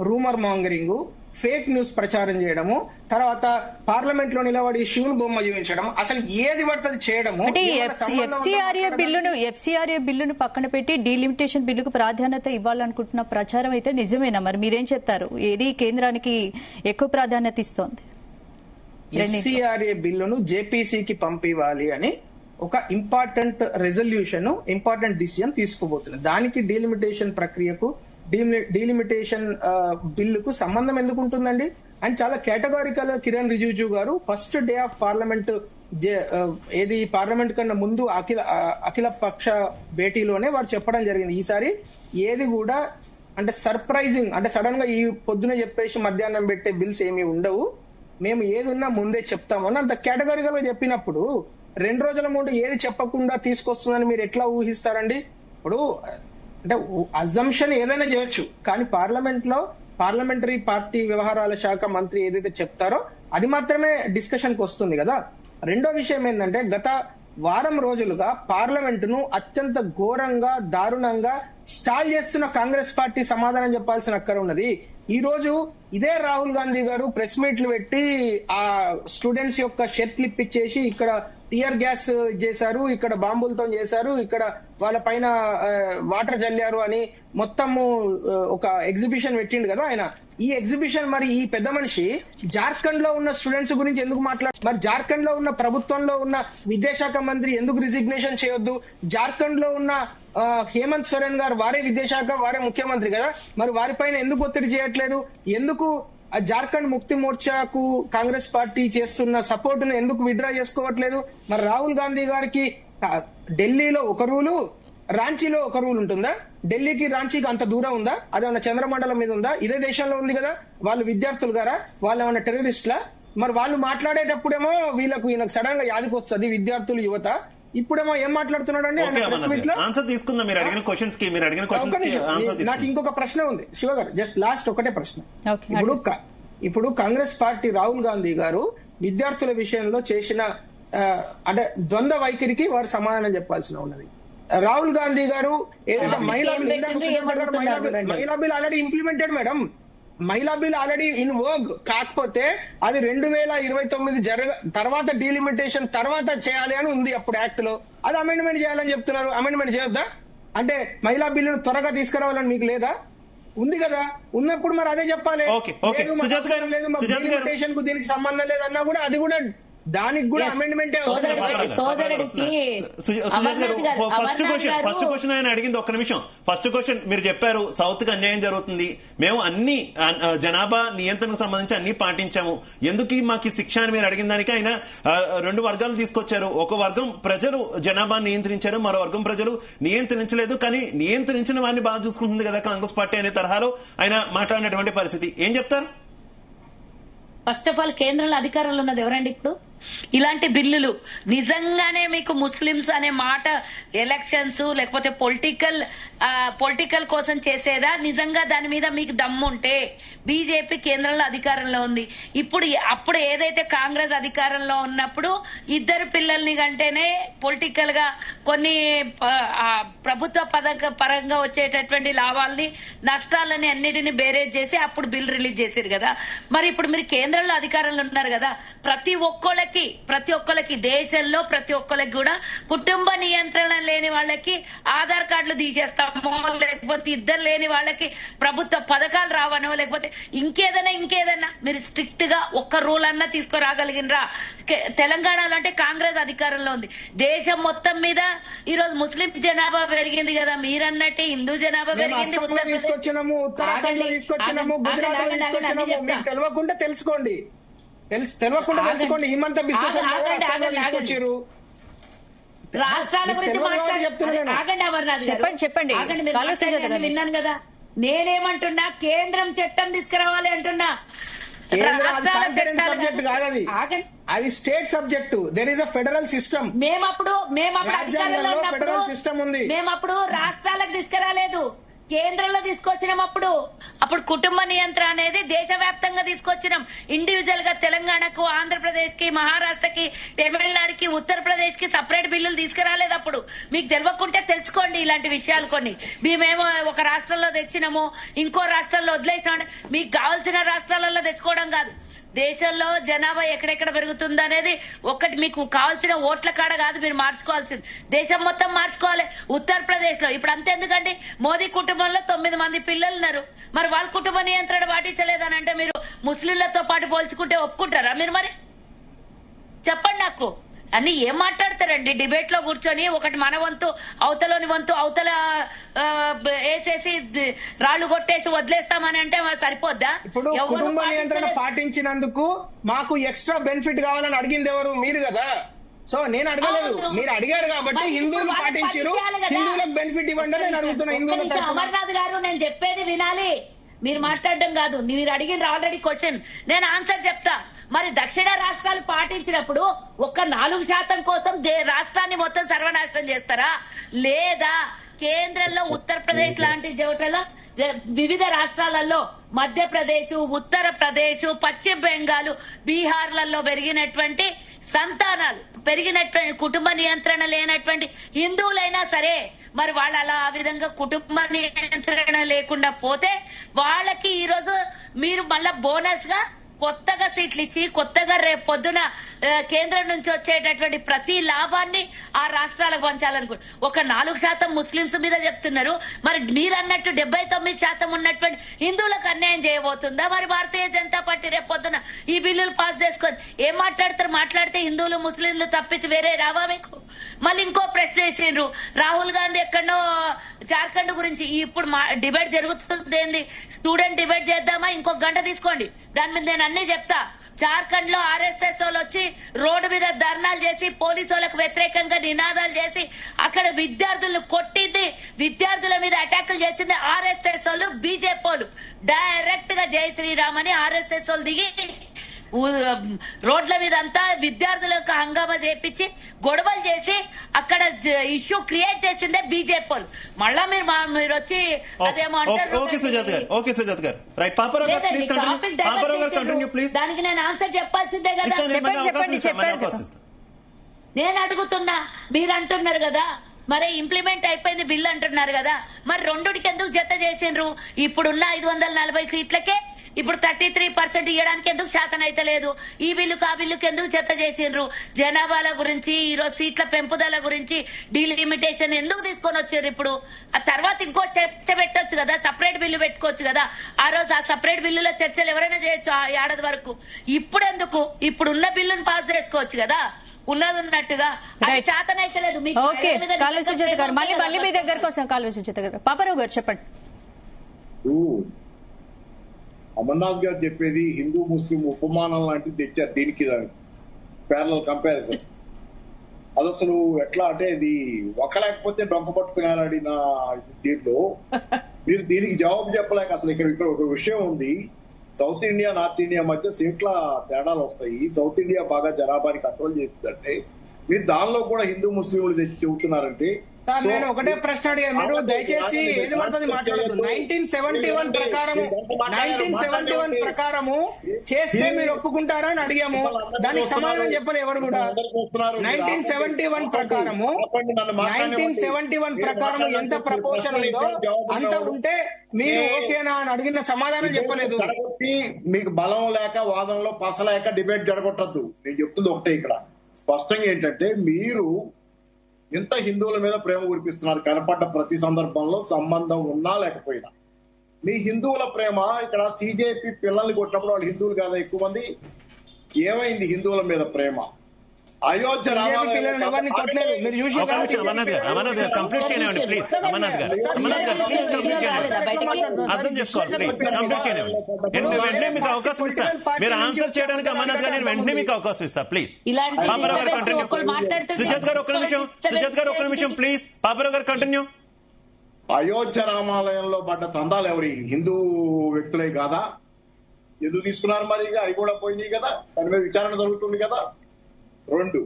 రూమర్ మాంగరింగ్, ఫేక్ న్యూస్ ప్రచారం చేయడము, తర్వాత పార్లమెంట్ లో నిలబడి శివుని బొమ్మ చూపించడం, అసలు ఏది పడుతుంది చేయడము. అంటే ఎఫ్సిఆర్ఏ బిల్లును పక్కన పెట్టి డీలిమిటేషన్ బిల్లుకు ప్రాధాన్యత ఇవ్వాలనుకుంటున్న ప్రచారం అయితే నిజమేనా? మరి మీరేం చెప్తారు, ఏది కేంద్రానికి ఎక్కువ ప్రాధాన్యత ఇస్తోంది? ఎఫ్సిఆర్ఏ బిల్లును జేపీసీకి పంపివ్వాలి అని ఒక ఇంపార్టెంట్ రెజల్యూషన్, ఇంపార్టెంట్ డిసిజన్ తీసుకోబోతుంది. దానికి డీలిమిటేషన్ ప్రక్రియకు, డీలిమిటేషన్ బిల్లుకు సంబంధం ఎందుకు ఉంటుందండి? అండ్ చాలా కేటగారికల్ కిరణ్ రిజిజు గారు ఫస్ట్ డే ఆఫ్ పార్లమెంట్ ఏది పార్లమెంట్ కన్నా ముందు అఖిల పక్ష భేటీలోనే వారు చెప్పడం జరిగింది, ఈసారి ఏది కూడా అంటే సర్ప్రైజింగ్ అంటే సడన్ గా ఈ పొద్దున చెప్పేసి మధ్యాహ్నం పెట్టే బిల్స్ ఏమీ ఉండవు, మేము ఏది ఉన్నా ముందే చెప్తాము అని అంత కేటగారికల్ గా చెప్పినప్పుడు 2 రోజుల ముందు ఏది చెప్పకుండా తీసుకొస్తుందని మీరు ఎట్లా ఊహిస్తారండి? ఇప్పుడు అంటే అజంప్షన్ ఏదైనా చేయొచ్చు, కానీ పార్లమెంటరీ పార్టీ వ్యవహారాల శాఖ మంత్రి ఏదైతే చెప్తారో అది మాత్రమే డిస్కషన్ కి వస్తుంది కదా. రెండో విషయం ఏంటంటే గత వారం రోజులుగా పార్లమెంట్ ను అత్యంత ఘోరంగా దారుణంగా స్టాల్ చేస్తున్న కాంగ్రెస్ పార్టీ సమాధానం చెప్పాల్సిన అక్కర ఉన్నది. ఈ రోజు ఇదే రాహుల్ గాంధీ గారు ప్రెస్ మీట్లు పెట్టి ఆ స్టూడెంట్స్ యొక్క షర్ట్లు ఇప్పించేసి ఇక్కడ టియర్ గ్యాస్ చేశారు, ఇక్కడ బాంబులతో చేశారు, ఇక్కడ వాళ్ళ పైన వాటర్ చల్లారు అని మొత్తము ఒక ఎగ్జిబిషన్ పెట్టిండు కదా ఆయన. ఈ ఎగ్జిబిషన్ మరి ఈ పెద్ద మనిషి జార్ఖండ్ లో ఉన్న స్టూడెంట్స్ గురించి ఎందుకు మరి జార్ఖండ్ లో ఉన్న ప్రభుత్వంలో ఉన్న విద్యాశాఖ మంత్రి ఎందుకు రిజిగ్నేషన్ చేయొద్దు? జార్ఖండ్ లో ఉన్న హేమంత్ సోరెన్ గారు వారే విద్యాశాఖ వారే ముఖ్యమంత్రి కదా, మరి వారిపైన ఎందుకు ఒత్తిడి చేయట్లేదు? ఎందుకు జార్ఖండ్ ముక్తి మోర్చాకు కాంగ్రెస్ పార్టీ చేస్తున్న సపోర్ట్ ను ఎందుకు విత్డ్రా చేసుకోవట్లేదు? మరి రాహుల్ గాంధీ గారికి ఢిల్లీలో ఒక రూలు, రాంచీలో ఒక రూల్ ఉంటుందా? ఢిల్లీకి రాంచీకి అంత దూరం ఉందా? అదేమన్నా చంద్రమండలం మీద ఉందా? ఇదే దేశంలో ఉంది కదా. వాళ్ళు విద్యార్థులు గారా? వాళ్ళు ఏమన్నా టెర్రరిస్ట్లా? మరి వాళ్ళు మాట్లాడేటప్పుడేమో ఈయనకు సడన్ గా యాదికి వస్తుంది విద్యార్థులు యువత, ఇప్పుడేమో ఏం మాట్లాడుతున్నాడండి ఆన్సర్ తీసుకుందాం. మీరు అడిగిన క్వశ్చన్స్ కి నాకు ఇంకొక ప్రశ్న ఉంది శివ గారు, జస్ట్ లాస్ట్ ఒకటే ప్రశ్న. ఇప్పుడు కాంగ్రెస్ పార్టీ రాహుల్ గాంధీ గారు విద్యార్థుల విషయంలో చేసిన అంటే ద్వంద్వ వైఖరికి వారు సమాధానం చెప్పాల్సిన ఉన్నది. రాహుల్ గాంధీ గారు ఏదైతే మహిళా బిల్ ఆల్రెడీ ఇంప్లిమెంటెడ్ మేడం, మహిళా బిల్ ఆల్రెడీ ఇన్ వర్క్, కాకపోతే అది 2029 తర్వాత డీలిమిటేషన్ తర్వాత చేయాలి అని ఉంది అప్పుడు యాక్ట్ లో. అది అమెండ్మెంట్ చేయాలని చెప్తున్నారు. అమెండ్మెంట్ చేయొద్దా? అంటే మహిళా బిల్లును త్వరగా తీసుకురావాలని మీకు లేదా? ఉంది కదా, ఉన్నప్పుడు మరి అదే చెప్పాలి. డీలిమిటేషన్ కు దీనికి సంబంధం లేదన్నా కూడా అది కూడా దానికి కూడా అమెండ్మెంట్. ఫస్ట్ క్వశ్చన్ ఆయన అడిగింది ఒక్క నిమిషం. ఫస్ట్ క్వశ్చన్ మీరు చెప్పారు సౌత్ కి అన్యాయం జరుగుతుంది, మేము అన్ని జనాభా నియంత్రణకు సంబంధించి అన్ని పాటించాము, ఎందుకు మాకు శిక్ష అని మీరు అడిగిన దానికి ఆయన 2 వర్గాలు తీసుకొచ్చారు. ఒక వర్గం ప్రజలు జనాభా నియంత్రించారు, మరో వర్గం ప్రజలు నియంత్రించలేదు. కానీ నియంత్రించిన వారిని బాగా చూసుకుంటుంది కదా కాంగ్రెస్ పార్టీ అనే తరహాలో ఆయన మాట్లాడినటువంటి పరిస్థితి. ఏం చెప్తారు? ఫస్ట్ ఆఫ్ ఆల్ కేంద్రంలో అధికారంలో ఉన్నది ఎవరండి ఇప్పుడు? ఇలాంటి బిల్లులు నిజంగానే మీకు ముస్లిమ్స్ అనే మాట ఎలక్షన్స్ లేకపోతే పొలిటికల్ కోసం చేసేదా? నిజంగా దాని మీద మీకు దమ్ముంటే బీజేపీ కేంద్రంలో అధికారంలో ఉంది. అప్పుడు ఏదైతే కాంగ్రెస్ అధికారంలో ఉన్నప్పుడు 2 పిల్లల్ని కంటేనే పొలిటికల్ గా కొన్ని ప్రభుత్వ పరంగా వచ్చేటటువంటి లాభాలని నష్టాలని అన్నిటిని బేరేజ్ చేసి అప్పుడు బిల్ రిలీజ్ చేశారు కదా. మరి ఇప్పుడు మీరు కేంద్రంలో అధికారంలో ఉన్నారు కదా, ప్రతి ఒక్కళ్ళకి దేశంలో ప్రతి ఒక్కరికి కూడా కుటుంబ నియంత్రణ లేని వాళ్ళకి ఆధార్ కార్డులు తీసేస్తామో, లేకపోతే ఇద్దరు లేని వాళ్ళకి ప్రభుత్వ పథకాలు రావనో, లేకపోతే ఇంకేదైనా మీరు స్ట్రిక్ట్ గా ఒక్క రూల్ అన్నా తీసుకురాగలిగినరా? తెలంగాణలో అంటే కాంగ్రెస్ అధికారంలో ఉంది. దేశం మొత్తం మీద ఈ రోజు ముస్లిం జనాభా పెరిగింది కదా, మీరన్నట్టే హిందూ జనాభా పెరిగింది. తెలియకుండా తెలుసుకోండి, హిమంత రాష్ట్రాల గురించి చెప్పండి. విన్నాను కదా, నేనేమంటున్నా కేంద్రం చట్టం తీసుకురావాలి అంటున్నా. అది state subject, there is a federal system. మేమప్పుడు అధికారంలో ఉన్నప్పుడు మేమప్పుడు రాష్ట్రాలకు తీసుకురాలేదు, కేంద్రంలో తీసుకొచ్చినాం. అప్పుడు కుటుంబ నియంత్రణ అనేది దేశవ్యాప్తంగా తీసుకొచ్చినాం. ఇండివిజువల్ గా తెలంగాణకు, ఆంధ్రప్రదేశ్ కి, మహారాష్ట్రకి, తమిళనాడుకి, ఉత్తరప్రదేశ్ కి సపరేట్ బిల్లులు తీసుకురాలేదు. అప్పుడు మీకు తెలియకుంటే తెలుసుకోండి ఇలాంటి విషయాలు కొన్ని. మేమేమో ఒక రాష్ట్రంలో తెచ్చినాము, ఇంకో రాష్ట్రంలో వదిలేసామంటే మీకు కావాల్సిన రాష్ట్రాలలో తెచ్చుకోవడం కాదు. దేశంలో జనాభా ఎక్కడెక్కడ పెరుగుతుంది అనేది ఒకటి మీకు కావాల్సిన ఓట్ల కాడ కాదు మీరు మార్చుకోవాల్సింది, దేశం మొత్తం మార్చుకోవాలి. ఉత్తరప్రదేశ్ లో ఇప్పుడు అంతెందుకండి, మోదీ కుటుంబంలో 9 మంది పిల్లలు ఉన్నారు. మరి వాళ్ళ కుటుంబ నియంత్రణ పాటించలేదని అంటే మీరు ముస్లింలతో పాటు పోల్చుకుంటే ఒప్పుకుంటారా మీరు? మరి చెప్పండి నాకు. అన్ని ఏం మాట్లాడతారండి డిబేట్ లో కూర్చొని? ఒకటి మన వంతు, అవతలని వంతు, అవతల వేసేసి రాళ్ళు కొట్టేసి వదిలేస్తామని అంటే సరిపోద్దా? ఇప్పుడు కుటుంబ నియంత్రణ పాటించినందుకు మాకు ఎక్స్ట్రా బెనిఫిట్ కావాలని అడిగింది ఎవరు? మీరు కదా. సో నేను అడగలేదు, మీరు అడిగారు కాబట్టి హిందువులు పాటించారు, హిందువులకు బెనిఫిట్ ఇవ్వండి నేను అడుగుతున్నా. హిందువుల అమర్నాథ్ గారు నేను చెప్పేది వినాలి, మీరు మాట్లాడడం కాదు. మీరు అడిగిన ఆల్రెడీ క్వశ్చన్, నేను ఆన్సర్ చెప్తా. మరి దక్షిణ రాష్ట్రాలు పాటించినప్పుడు ఒక్క 4% కోసం రాష్ట్రాన్ని మొత్తం సర్వనాశనం చేస్తారా? లేదా కేంద్రంలో ఉత్తరప్రదేశ్ లాంటి చోట్లలో వివిధ రాష్ట్రాలలో మధ్యప్రదేశ్, ఉత్తరప్రదేశ్, పశ్చిమ బెంగాల్, బీహార్లలో పెరిగినటువంటి సంతానాలు, పెరిగినటువంటి కుటుంబ నియంత్రణ లేనటువంటి హిందువులైనా సరే మరి వాళ్ళు అలా ఆ విధంగా కుటుంబ నియంత్రణ లేకుండా పోతే వాళ్ళకి ఈరోజు మీరు మళ్ళా బోనస్ గా కొత్తగా సీట్లు ఇచ్చి కొత్తగా రేపు పొద్దున కేంద్రం నుంచి వచ్చేటటువంటి ప్రతి లాభాన్ని ఆ రాష్ట్రాలకు పంచాలనుకుంటు. ఒక 4% ముస్లింస్ మీద చెప్తున్నారు, మరి మీరు అన్నట్టు 79% ఉన్నటువంటి హిందువులకు అన్యాయం చేయబోతుందా మరి భారతీయ జనతా పార్టీ? రేపు పొద్దున ఈ బిల్లులు పాస్ చేసుకొని ఏం మాట్లాడతారు? మాట్లాడితే హిందువులు ముస్లింలు తప్పించి వేరే రావా మీకు? మళ్ళీ ఇంకో ప్రశ్న వేసిండ్రు, రాహుల్ గాంధీ ఎక్కడో జార్ఖండ్ గురించి. ఇప్పుడు డిబేట్ జరుగుతుంది ఏంది? స్టూడెంట్ డిబేట్ చేద్దామా? ఇంకొక గంట తీసుకోండి, దాని మీద నేను అన్ని చెప్తా. జార్ఖండ్ లో RSS వాళ్ళు వచ్చి రోడ్డు మీద ధర్నాలు చేసి పోలీసు వాళ్ళకు వ్యతిరేకంగా నినాదాలు చేసి అక్కడ విద్యార్థులను కొట్టింది, విద్యార్థుల మీద అటాకులు చేసింది RSS వాళ్ళు, బీజేపీ వాళ్ళు. డైరెక్ట్ గా జై శ్రీరామ్ అని RSS వాళ్ళు దిగి రోడ్ల మీద అంతా విద్యార్థులకు హంగామా చేపించి గొడవలు చేసి అక్కడ ఇష్యూ క్రియేట్ చేసిందే బీజేపీ వాళ్ళు. మళ్ళా మీరు వచ్చి అదేమో అంటారు. దానికి నేను ఆన్సర్ చెప్పాల్సిందే కదా. నేను అడుగుతున్నా, మీరు అంటున్నారు కదా మరి ఇంప్లిమెంట్ అయిపోయింది బిల్ అంటున్నారు కదా, మరి రెండుకి ఎందుకు జత చేసిండ్రు? ఇప్పుడున్న 540 సీట్లకే ఇప్పుడు 33% ఇవ్వడానికి ఎందుకు శాతం అయితే లేదు? ఈ బిల్లుకు ఆ బిల్లుకి ఎందుకు జత చేసిండ్రు? జనాభాల గురించి, ఈరోజు సీట్ల పెంపుదల గురించి డీలిమిటేషన్ ఎందుకు తీసుకొని వచ్చారు? ఇప్పుడు ఆ తర్వాత ఇంకో చర్చ పెట్టొచ్చు కదా, సపరేట్ బిల్లు పెట్టుకోవచ్చు కదా. ఆ రోజు ఆ సపరేట్ బిల్లులో చర్చలు ఎవరైనా చేయొచ్చు ఆ ఏడాది వరకు. ఇప్పుడు ఎందుకు? ఇప్పుడు ఉన్న బిల్లును పాస్ చేసుకోవచ్చు కదా ఉన్నది ఉన్నట్టుగా. అది చేతనైతే లేదు మీకు. కాలువ సుజాత గారు మళ్ళీ మీ దగ్గరకు వస్తాం. కాలువ సుజాత గారు, పాపారావు గారు చెప్పండి. అమర్నాథ్ గారు చెప్పేది హిందూ ముస్లిం ఉపమానం లాంటిది తెచ్చారు దీనికి, ప్యారలల్ కంపారిజన్. అది అసలు ఎట్లా అంటే ఇది ఒక లేకపోతే డొంక పట్టుకునేలాడిన దీంట్లో మీరు దీనికి జవాబు చెప్పలేక అసలు ఇక్కడ ఒక విషయం ఉంది. సౌత్ ఇండియా నార్త్ ఇండియా మధ్య సీట్ల తేడాలు వస్తాయి. సౌత్ ఇండియా బాగా జనాభాని కంట్రోల్ చేసిందంటే మీరు దానిలో కూడా హిందూ ముస్లింలు తెచ్చి చెబుతున్నారంటే. నేను ఒకటే ప్రశ్న అడిగాను, మీరు దయచేసి ఏది పడుతుంది మాట్లాడదు. 1971 ప్రకారము చేస్తే మీరు ఒప్పుకుంటారా అని అడిగాము, దానికి సమాధానం చెప్పలే ఎవరు కూడా. 1971 ప్రకారము ఎంత ప్రపోర్షన్ ఉందో అంత ఉంటే మీరు ఓకేనా అని అడిగిన సమాధానం చెప్పలేదు. మీకు బలం లేక వాదనలో పసలేక డిబేట్ జరగొట్టద్దు. నేను చెప్తుంది ఒకటే ఇక్కడ స్పష్టంగా ఏంటంటే, మీరు ఎంత హిందువుల మీద ప్రేమ కురిపిస్తున్నారు కనపడ్డ ప్రతి సందర్భంలో, సంబంధం ఉన్నా లేకపోయినా. మీ హిందువుల ప్రేమ ఇక్కడ CJP పిల్లల్ని కొట్టినప్పుడు వాళ్ళు హిందువులు కాదా ఎక్కువ మంది? ఏమైంది హిందువుల మీద ప్రేమ? అయోధ్య ఎవరిని కొట్టలేదు మీరు చూసి. కంప్లీట్ చేయనివ్వండి ప్లీజ్. అమర్నాథ్ గారు ప్లీజ్ కంప్లీట్ చేయండి, అర్థం చేసుకోవాలి ప్లీజ్. కంప్లీట్ చేయనివ్వండి, నేను వెంటనే మీకు అవకాశం ఇస్తా. మీరు ఆన్సర్ చేయడానికి అమర్నాథ్ గారు నేను వెంటనే మీకు అవకాశం ఇస్తా ప్లీజ్. సుజాత్ గారు ఒక్క నిమిషం ప్లీజ్. పాపారావు గారు కంటిన్యూ. అయోధ్య రామాలయంలో పడ్డ చందాలు ఎవరి? హిందూ వ్యక్తులే కాదా? ఎందుకు తీసుకున్నారు మరి? అవి కూడా పోయినాయి కదా, దాని మీద విచారణ జరుగుతుంది కదా. 2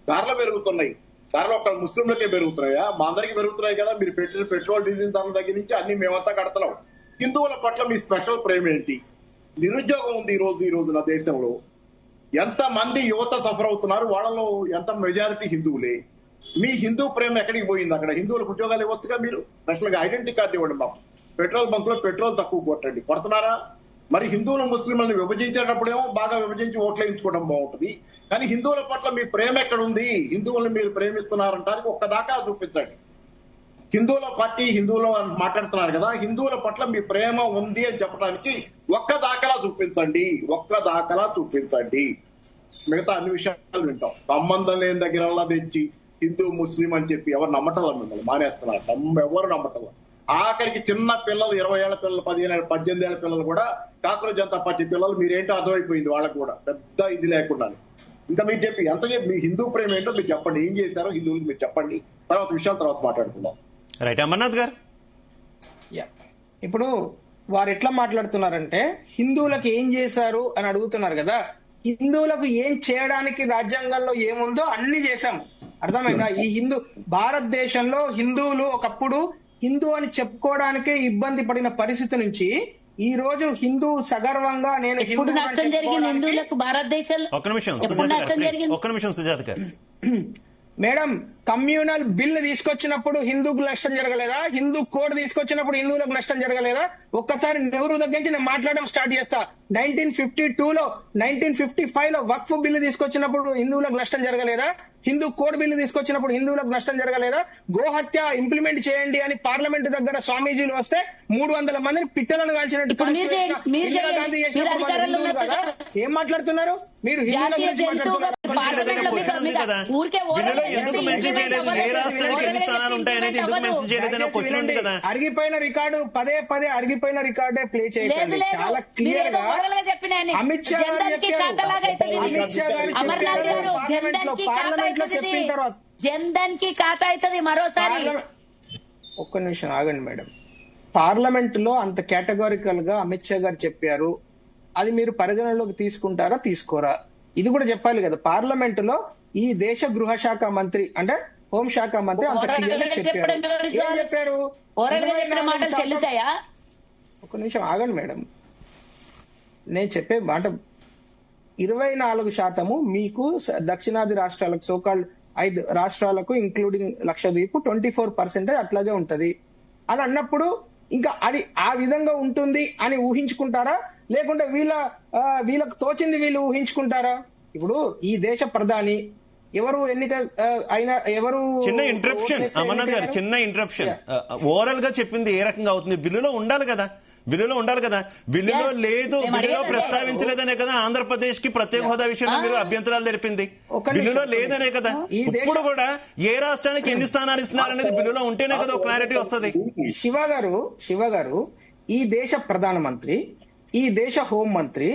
ధరలు పెరుగుతున్నాయి. ధరలు ఒక ముస్లింలకే పెరుగుతున్నాయా? మా అందరికీ పెరుగుతున్నాయి కదా. మీరు పెట్టిన పెట్రోల్ డీజిల్ ధరల దగ్గర నుంచి అన్ని మేమంతా కడతలేం. హిందువుల పట్ల మీ స్పెషల్ ప్రేమ ఏంటి? నిరుద్యోగం ఉంది ఈ రోజు నా దేశంలో. ఎంత మంది యువత సఫర్ అవుతున్నారు, వాళ్ళలో ఎంత మెజారిటీ హిందువులే. మీ హిందూ ప్రేమ ఎక్కడికి పోయింది? అక్కడ హిందువులకు ఉద్యోగాలు ఇవ్వచ్చుగా, మీరు స్పెషల్ గా ఐడెంటిటీ కార్డు ఇవ్వండి మాకు. పెట్రోల్ బంక్ లో పెట్రోల్ తక్కువ కొట్టండి. కొడుతున్నారా? మరి హిందువులు ముస్లింలను విభజించేటప్పుడేమో బాగా విభజించి ఓట్లు వేయించుకోవడం బాగుంటుంది, కానీ హిందువుల పట్ల మీ ప్రేమ ఎక్కడుంది? హిందువులను మీరు ప్రేమిస్తున్నారంటానికి ఒక్క దాఖలా చూపించండి. హిందువుల పార్టీ హిందువులు మాట్లాడుతున్నారు కదా, హిందువుల పట్ల మీ ప్రేమ ఉంది అని చెప్పడానికి ఒక్క దాఖలా చూపించండి. మిగతా అన్ని విషయాలు వింటాం. సంబంధం లేని దగ్గర తెచ్చి హిందూ ముస్లిం అని చెప్పి ఎవరు నమ్మటం మిమ్మల్ని మానేస్తున్నారు. ఎవరు నమ్మటం. ఆఖరికి చిన్న పిల్లలు 20 ఏళ్ల పిల్లలు 18 ఏళ్ల పిల్లలు కూడా కాంగ్రెస్ జనతా పార్టీ పిల్లలు మీరేంటో అర్థమైపోయింది వాళ్ళకు కూడా పెద్ద ఇది లేకుండా. ఇంకా మీరు చెప్పి ఎంత చెప్పి మీ హిందూ ప్రేమ ఏంటో మీరు చెప్పండి, ఏం చేశారో హిందువులకు మీరు చెప్పండి, తర్వాత విషయాల తర్వాత మాట్లాడుకుందాం. రైట్ అమర్నాథ్ గారు. ఇప్పుడు వారు ఎట్లా మాట్లాడుతున్నారంటే హిందువులకు ఏం చేశారు అని అడుగుతున్నారు కదా. హిందువులకు ఏం చేయడానికి రాజ్యాంగంలో ఏముందో అన్ని చేశాము, అర్థమైందా? ఈ భారతదేశంలో హిందువులు ఒకప్పుడు హిందూ అని చెప్పుకోవడానికే ఇబ్బంది పడిన పరిస్థితి నుంచి ఈ రోజు హిందూ సగర్వంగా నేను ఎప్పుడు నష్టం జరిగింది హిందువులకు భారతదేశంలో? ఒక్క నిమిషం సుజాత గారు. మేడం, కమ్యూనల్ బిల్ తీసుకొచ్చినప్పుడు హిందూకు నష్టం జరగలేదా? హిందూ కోడ్ తీసుకొచ్చినప్పుడు హిందువులకు నష్టం జరగలేదా? ఒక్కసారి నెహ్రూ దగ్గర నుంచి నేను మాట్లాడడం స్టార్ట్ చేస్తా. 1952లో 1955లో వక్ఫ్ బిల్లు తీసుకొచ్చినప్పుడు హిందువులకు నష్టం జరగలేదా? హిందూ కోడ్ బిల్లు తీసుకొచ్చినప్పుడు హిందువులకు నష్టం జరగలేదా? గోహత్య ఇంప్లిమెంట్ చేయండి అని పార్లమెంట్ దగ్గర స్వామీజీలు వస్తే 300 మందిని పిట్టలను కాల్చినట్టు ఏం మాట్లాడుతున్నారు మీరు? అరిగిపోయిన రికార్డు పదే అరిగిపోయిన రికార్డే ప్లే చేయండి. చాలా క్లియర్ గా అమిత్ షా గారు చెప్పిన తర్వాత జన్ధన్ కి ఖాతా అవుతుంది మరోసారి. ఒక్క నిమిషం ఆగండి మేడం. పార్లమెంట్ లో అంత కేటగారికల్ గా అమిత్ షా గారు చెప్పారు, అది మీరు పరిగణలోకి తీసుకుంటారా తీసుకోరా? ఇది కూడా చెప్పాలి కదా. పార్లమెంట్ లో ఈ దేశ గృహ శాఖ మంత్రి అంటే హోంశాఖ మంత్రి అంత చెప్పారు. ఒక నిమిషం ఆగండి మేడం, నేను చెప్పే మాట 24% మీకు దక్షిణాది రాష్ట్రాలకు సోకాల్ 5 రాష్ట్రాలకు ఇంక్లూడింగ్ లక్షద్వీప్ 24% అట్లాగే ఉంటది అని అన్నప్పుడు ఇంకా అది ఆ విధంగా ఉంటుంది అని ఊహించుకుంటారా, లేకుంటే వీళ్ళకు తోచింది వీళ్ళు ఊహించుకుంటారా? ఇప్పుడు ఈ దేశ ప్రధాని ఎవరు ఎన్నిక అయినా ఎవరు చిన్న ఇంటరప్షన్ అమర్నాథ్ గారు, చిన్న ఇంటరప్షన్. ఓవరాల్ గా చెప్పింది ఏ రకంగా అవుతుంది? బిల్లులో ఉండాలి కదా. బిల్లులో లేదు, బిల్లులో ప్రస్తావించలేదనే కదా ఆంధ్రప్రదేశ్ కి ప్రత్యేక హోదా విషయంలో మీరు అభ్యంతరాలు తెలిపింది. బిల్లులో లేదనే కదా. ఇప్పుడు కూడా ఏ రాష్ట్రానికి ఎన్ని స్థానాలు ఇస్తున్నారనేది బిల్లులో ఉంటేనే కదా క్లారిటీ వస్తుంది. శివ గారు ఈ దేశ ప్రధానమంత్రి, ఈ దేశ హోం మంత్రి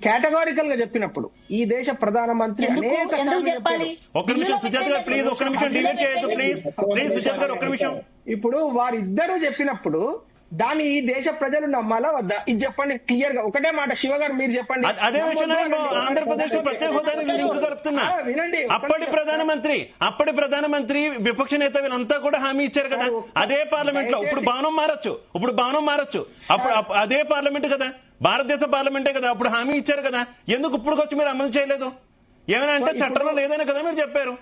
కేటగారికల్ గా చెప్పినప్పుడు ఈ దేశ ప్రధానమంత్రి ఇప్పుడు వారిద్దరూ చెప్పినప్పుడు దాన్ని ఈ దేశ ప్రజలు నమ్మాలా వద్దా? ఇది చెప్పండి క్లియర్ గా. ఒకటే మాట శివ గారు మీరు చెప్పండి. అదే విషయంలో ఆంధ్రప్రదేశ్ ప్రత్యేక హోదాని లింక్ కలుపుతున్నా. వినండి, అప్పటి ప్రధానమంత్రి విపక్ష నేత వీళ్ళంతా కూడా హామీ ఇచ్చారు కదా అదే పార్లమెంట్ లో. ఇప్పుడు భవనం మారచ్చు. అప్పుడు అదే పార్లమెంట్ కదా, భారతదేశ పార్లమెంటే కదా, అప్పుడు హామీ ఇచ్చారు కదా. ఎందుకు ఇప్పుడు వచ్చి మీరు అమలు చేయలేదు? ఏమైనా అంటే చట్టంలో లేదని కదా మీరు చెప్పారు.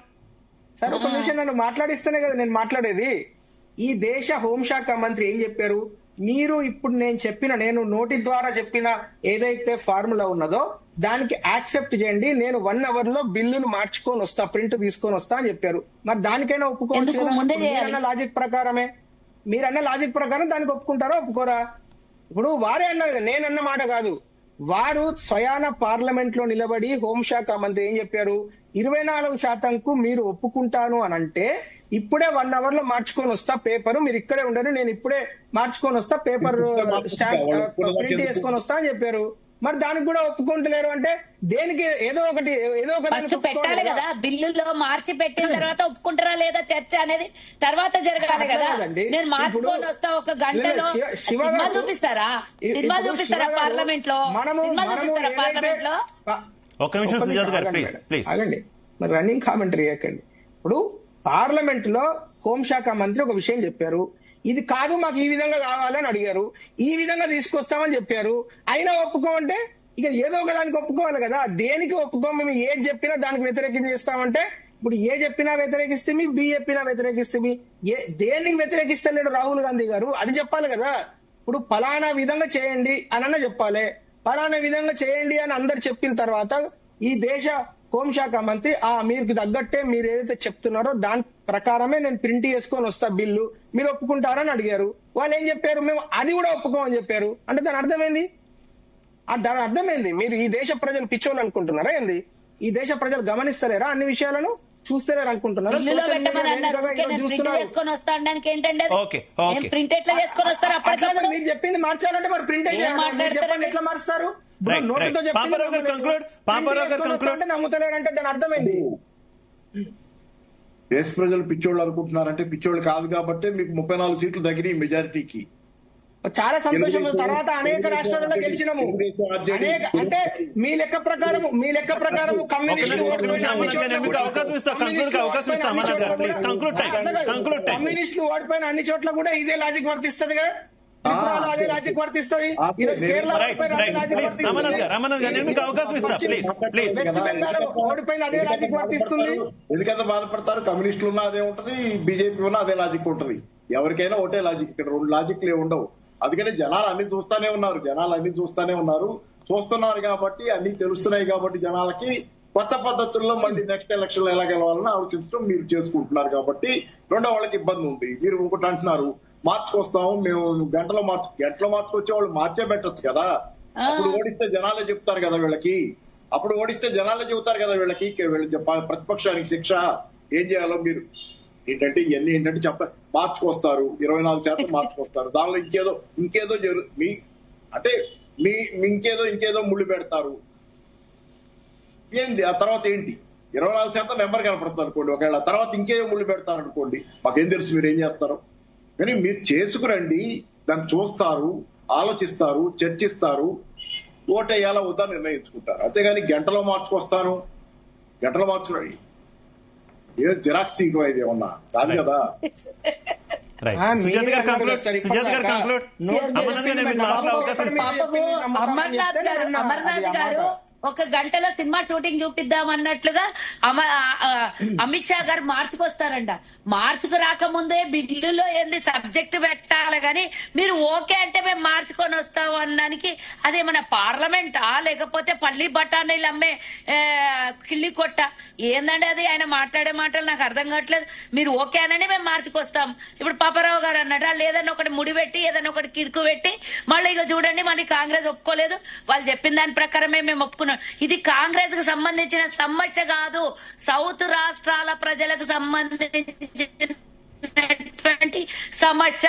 సార్ ఒక నిమిషం, నన్ను మాట్లాడిస్తేనే కదా నేను మాట్లాడేది. ఈ దేశ హోంశాఖ మంత్రి ఏం చెప్పారు? మీరు ఇప్పుడు నేను నోటి ద్వారా చెప్పిన ఏదైతే ఫార్ములా ఉన్నదో దానికి యాక్సెప్ట్ చేయండి, నేను 1 hour లో బిల్లును మార్చుకొని వస్తా, ప్రింట్ తీసుకొని వస్తా అని చెప్పారు. మరి దానికైనా ఒప్పుకోవచ్చు. మీరన్న లాజిక్ ప్రకారం దానికి ఒప్పుకుంటారా ఒప్పుకోరా? ఇప్పుడు వారే అన్నారు, నేనన్న మాట కాదు. వారు స్వయాన పార్లమెంట్ లో నిలబడి హోంశాఖ మంత్రి ఏం చెప్పారు? 24%కు మీరు ఒప్పుకుంటాను అని అంటే ఇప్పుడే 1 hour లో మార్చుకొని వస్తా పేపర్, మీరు ఇక్కడే ఉండరు, నేను ఇప్పుడే మార్చుకొని వస్తా, పేపర్ స్టాంప్ ప్రింట్ చేసుకొని వస్తా అని చెప్పారు. మరి దానికి కూడా ఒప్పుకుంటలేరు అంటే దేనికి? ఏదో ఒక పెట్టాలి కదా. బిల్లులో మార్చి పెట్టిన తర్వాత ఒప్పుకుంటారా లేదా చర్చ అనేది తర్వాత జరగాలి కదా. నేను మార్చుకొని వస్తా ఒక గంటలో సినిమా చూపిస్తారా పార్లమెంట్ లో? ఒక్క నిమిషం సుజాత గారు ప్లీజ్. మరి రన్నింగ్ కామెంటరీ చేయకండి. ఇప్పుడు పార్లమెంట్ లో హోంశాఖ మంత్రి ఒక విషయం చెప్పారు, ఇది కాదు మాకు ఈ విధంగా కావాలని అడిగారు, ఈ విధంగా తీసుకొస్తామని చెప్పారు. అయినా ఒప్పుకోమంటే ఇక ఏదో ఒక దానికి ఒప్పుకోవాలి కదా. దేనికి ఒప్పుకోం? మేము ఏది చెప్పినా దానికి వ్యతిరేకం చేస్తామంటే ఇప్పుడు ఏ చెప్పినా వ్యతిరేకిస్తే, బి చెప్పినా వ్యతిరేకిస్తే, దేనికి వ్యతిరేకిస్తలేడు రాహుల్ గాంధీ గారు? అది చెప్పాలి కదా. ఇప్పుడు ఫలానా విధంగా చేయండి అని చెప్పాలి. ఫలానా విధంగా చేయండి అని అందరు చెప్పిన తర్వాత ఈ దేశ హోంశాఖ మంత్రి మీకు తగ్గట్టే మీరు ఏదైతే చెప్తున్నారో దాని ప్రకారమే నేను ప్రింట్ చేసుకొని వస్తా బిల్లు, మీరు ఒప్పుకుంటారని అడిగారు. వాళ్ళు ఏం చెప్పారు? మేము అది కూడా ఒప్పుకోమని చెప్పారు. అంటే దాని అర్థమైంది దాని అర్థం ఏంది? మీరు ఈ దేశ ప్రజలు పిచ్చోళ్ళు అనుకుంటున్నారా ఏంది? ఈ దేశ ప్రజలు గమనిస్తలేరా అన్ని విషయాలను? చూస్తలేరు అనుకుంటున్నారా? బిల్లులో పెట్టమని అన్నారు, ఓకే, నేను ప్రింట్ చేసుకొని వస్తా అనడానికి ఏంటంటే ఓకే, ఓకే. ప్రింట్ ఎట్లా చేసుకొని వస్తారు అప్పటికప్పుడు? మీరు చెప్పింది మార్చాలంటే మరి ప్రింట్ ఏం మాట్లాడతారు? చెప్పండి, ఎట్లా మారుస్తారు? ఇప్పుడు Right, నోటితో right. చెప్పింది పాపారావు గారు conclude. పాపారావు గారు conclude. అంటే నమ్ముతలేరంటే దాని అర్థం ఏంది? దేశ ప్రజలు పిచ్చోళ్ళు అనుకుంటున్నారంటే పిచ్చోళ్ళు కాదు కాబట్టి మీకు 34 సీట్లు దగ్గర మెజారిటీకి. చాలా సంతోషం. తర్వాత అనేక రాష్ట్రాలలో గెలిచినాము. అనేక అంటే మీ లెక్క ప్రకారం కమ్యూనిస్టులు ఓడిపోయిన అన్ని చోట్ల కూడా ఇదే లాజిక్ వర్తిస్తుంది కదా. త్రిపురలో అదే లాజిక్ వర్తిస్తుంది, కేరళ వెస్ట్ బెంగాల్ ఓడిపోయిన అదే లాజిక్ వర్తిస్తుంది. ఎందుకంటే బాధపడతారు? కమ్యూనిస్టులు ఉన్నా అదే ఉంటది, బీజేపీ ఉన్నా అదే లాజిక్ ఉంటది. ఎవరికైనా ఒకటే లాజిక్. ఇక్కడ 2 లాజిక్లే ఉండవు. అందుకని జనాలు అన్ని చూస్తానే ఉన్నారు. చూస్తున్నారు కాబట్టి అన్ని తెలుస్తున్నాయి కాబట్టి జనాలకి కొత్త పద్ధతుల్లో మళ్ళీ నెక్స్ట్ ఎలక్షన్ ఎలా గెలవాలని ఆలోచించడం మీరు చేసుకుంటున్నారు కాబట్టి రెండో వాళ్ళకి ఇబ్బంది ఉంది. మీరు ఒకటి అంటున్నారు మార్చుకొస్తాము మేము, గంటలో మార్చుకొచ్చే వాళ్ళు మార్చే పెట్టచ్చు కదా. అప్పుడు ఓడిస్తే జనాలే చెప్తారు కదా వీళ్ళకి. ప్రతిపక్షానికి శిక్ష ఏం చేయాలో మీరు ఇవన్నీ ఏంటంటే మార్చుకొస్తారు, 24% మార్చుకొస్తారు. దానిలో ఇంకేదో ఇంకేదో ముళ్ళు పెడతారు. ఏంటి ఆ తర్వాత ఏంటి? 24% నెంబర్ కనపడుతుంది అనుకోండి, ఒకవేళ తర్వాత ఇంకేదో ముళ్ళు పెడతారు అనుకోండి, మాకేం తెలుసు మీరు ఏం చేస్తారో. కానీ మీరు చేసుకురండి, దాన్ని చూస్తారు, ఆలోచిస్తారు, చర్చిస్తారు, ఓటేయాలా వద్దా నిర్ణయించుకుంటారు. అంతేగాని గంటలో మార్చుకొస్తాను, ఏదో జిరాక్స్ ఇది ఏమన్నా కాదు కదా. అమర్నాథ్ గారు ఒక గంటలో సినిమా షూటింగ్ చూపిద్దాం అన్నట్లుగా అమిత్ షా గారు మార్చుకొస్తారంట. మార్చుకు రాకముందే బిల్లులో ఏంది సబ్జెక్ట్ పెట్టాలి గాని మీరు ఓకే అంటే మేము మార్చుకొని వస్తాము అనడానికి అదేమన్నా పార్లమెంటా లేకపోతే పల్లి బఠానీలు అమ్మే కిల్లి కొట్ట ఏందండి అది? ఆయన మాట్లాడే మాటలు నాకు అర్థం కావట్లేదు. మీరు ఓకే అనండి మేము మార్చుకొస్తాం. ఇప్పుడు పాపారావు గారు అన్నట్టు లేదన్నా ఒకటి ముడి పెట్టి ఏదన్నా ఒకటి కిరుకు పెట్టి మళ్ళీ ఇక చూడండి మళ్ళీ కాంగ్రెస్ ఒప్పుకోలేదు, వాళ్ళు చెప్పిన దాని ప్రకారమే మేము ఒప్పుకున్నాం. ఇది కాంగ్రెస్ కు సంబంధించిన సమస్య కాదు, సౌత్ రాష్ట్రాల ప్రజలకు సంబంధించినటువంటి సమస్య.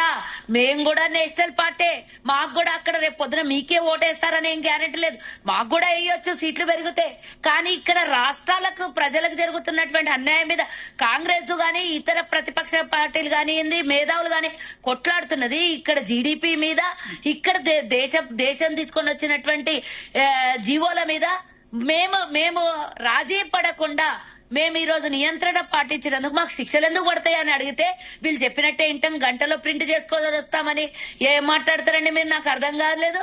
మేము కూడా నేషనల్ పార్టీ, మాకు కూడా అక్కడ రేపు పొద్దున మీకే ఓటేస్తారని ఏం గ్యారెంటీ లేదు, మాకు కూడా వేయొచ్చు, సీట్లు పెరిగితే. కానీ ఇక్కడ రాష్ట్రాలకు ప్రజలకు జరుగుతున్నటువంటి అన్యాయం మీద కాంగ్రెస్ గాని ఇతర ప్రతిపక్ష పార్టీలు కానివ్వండి, మేధావులు గాని కొట్లాడుతున్నది. ఇక్కడ జీడిపి మీద, ఇక్కడ దేశం తీసుకొని వచ్చినటువంటి జీవోల మీద మేము రాజీ పడకుండా మేము ఈ రోజు నియంత్రణ పాటించినందుకు మాకు శిక్షలు ఎందుకు పడతాయని అడిగితే వీళ్ళు చెప్పినట్టే ఇంటాం, గంటలో ప్రింట్ చేసుకోదని వస్తామని. ఏం మాట్లాడతారండి మీరు? నాకు అర్థం కాలేదు.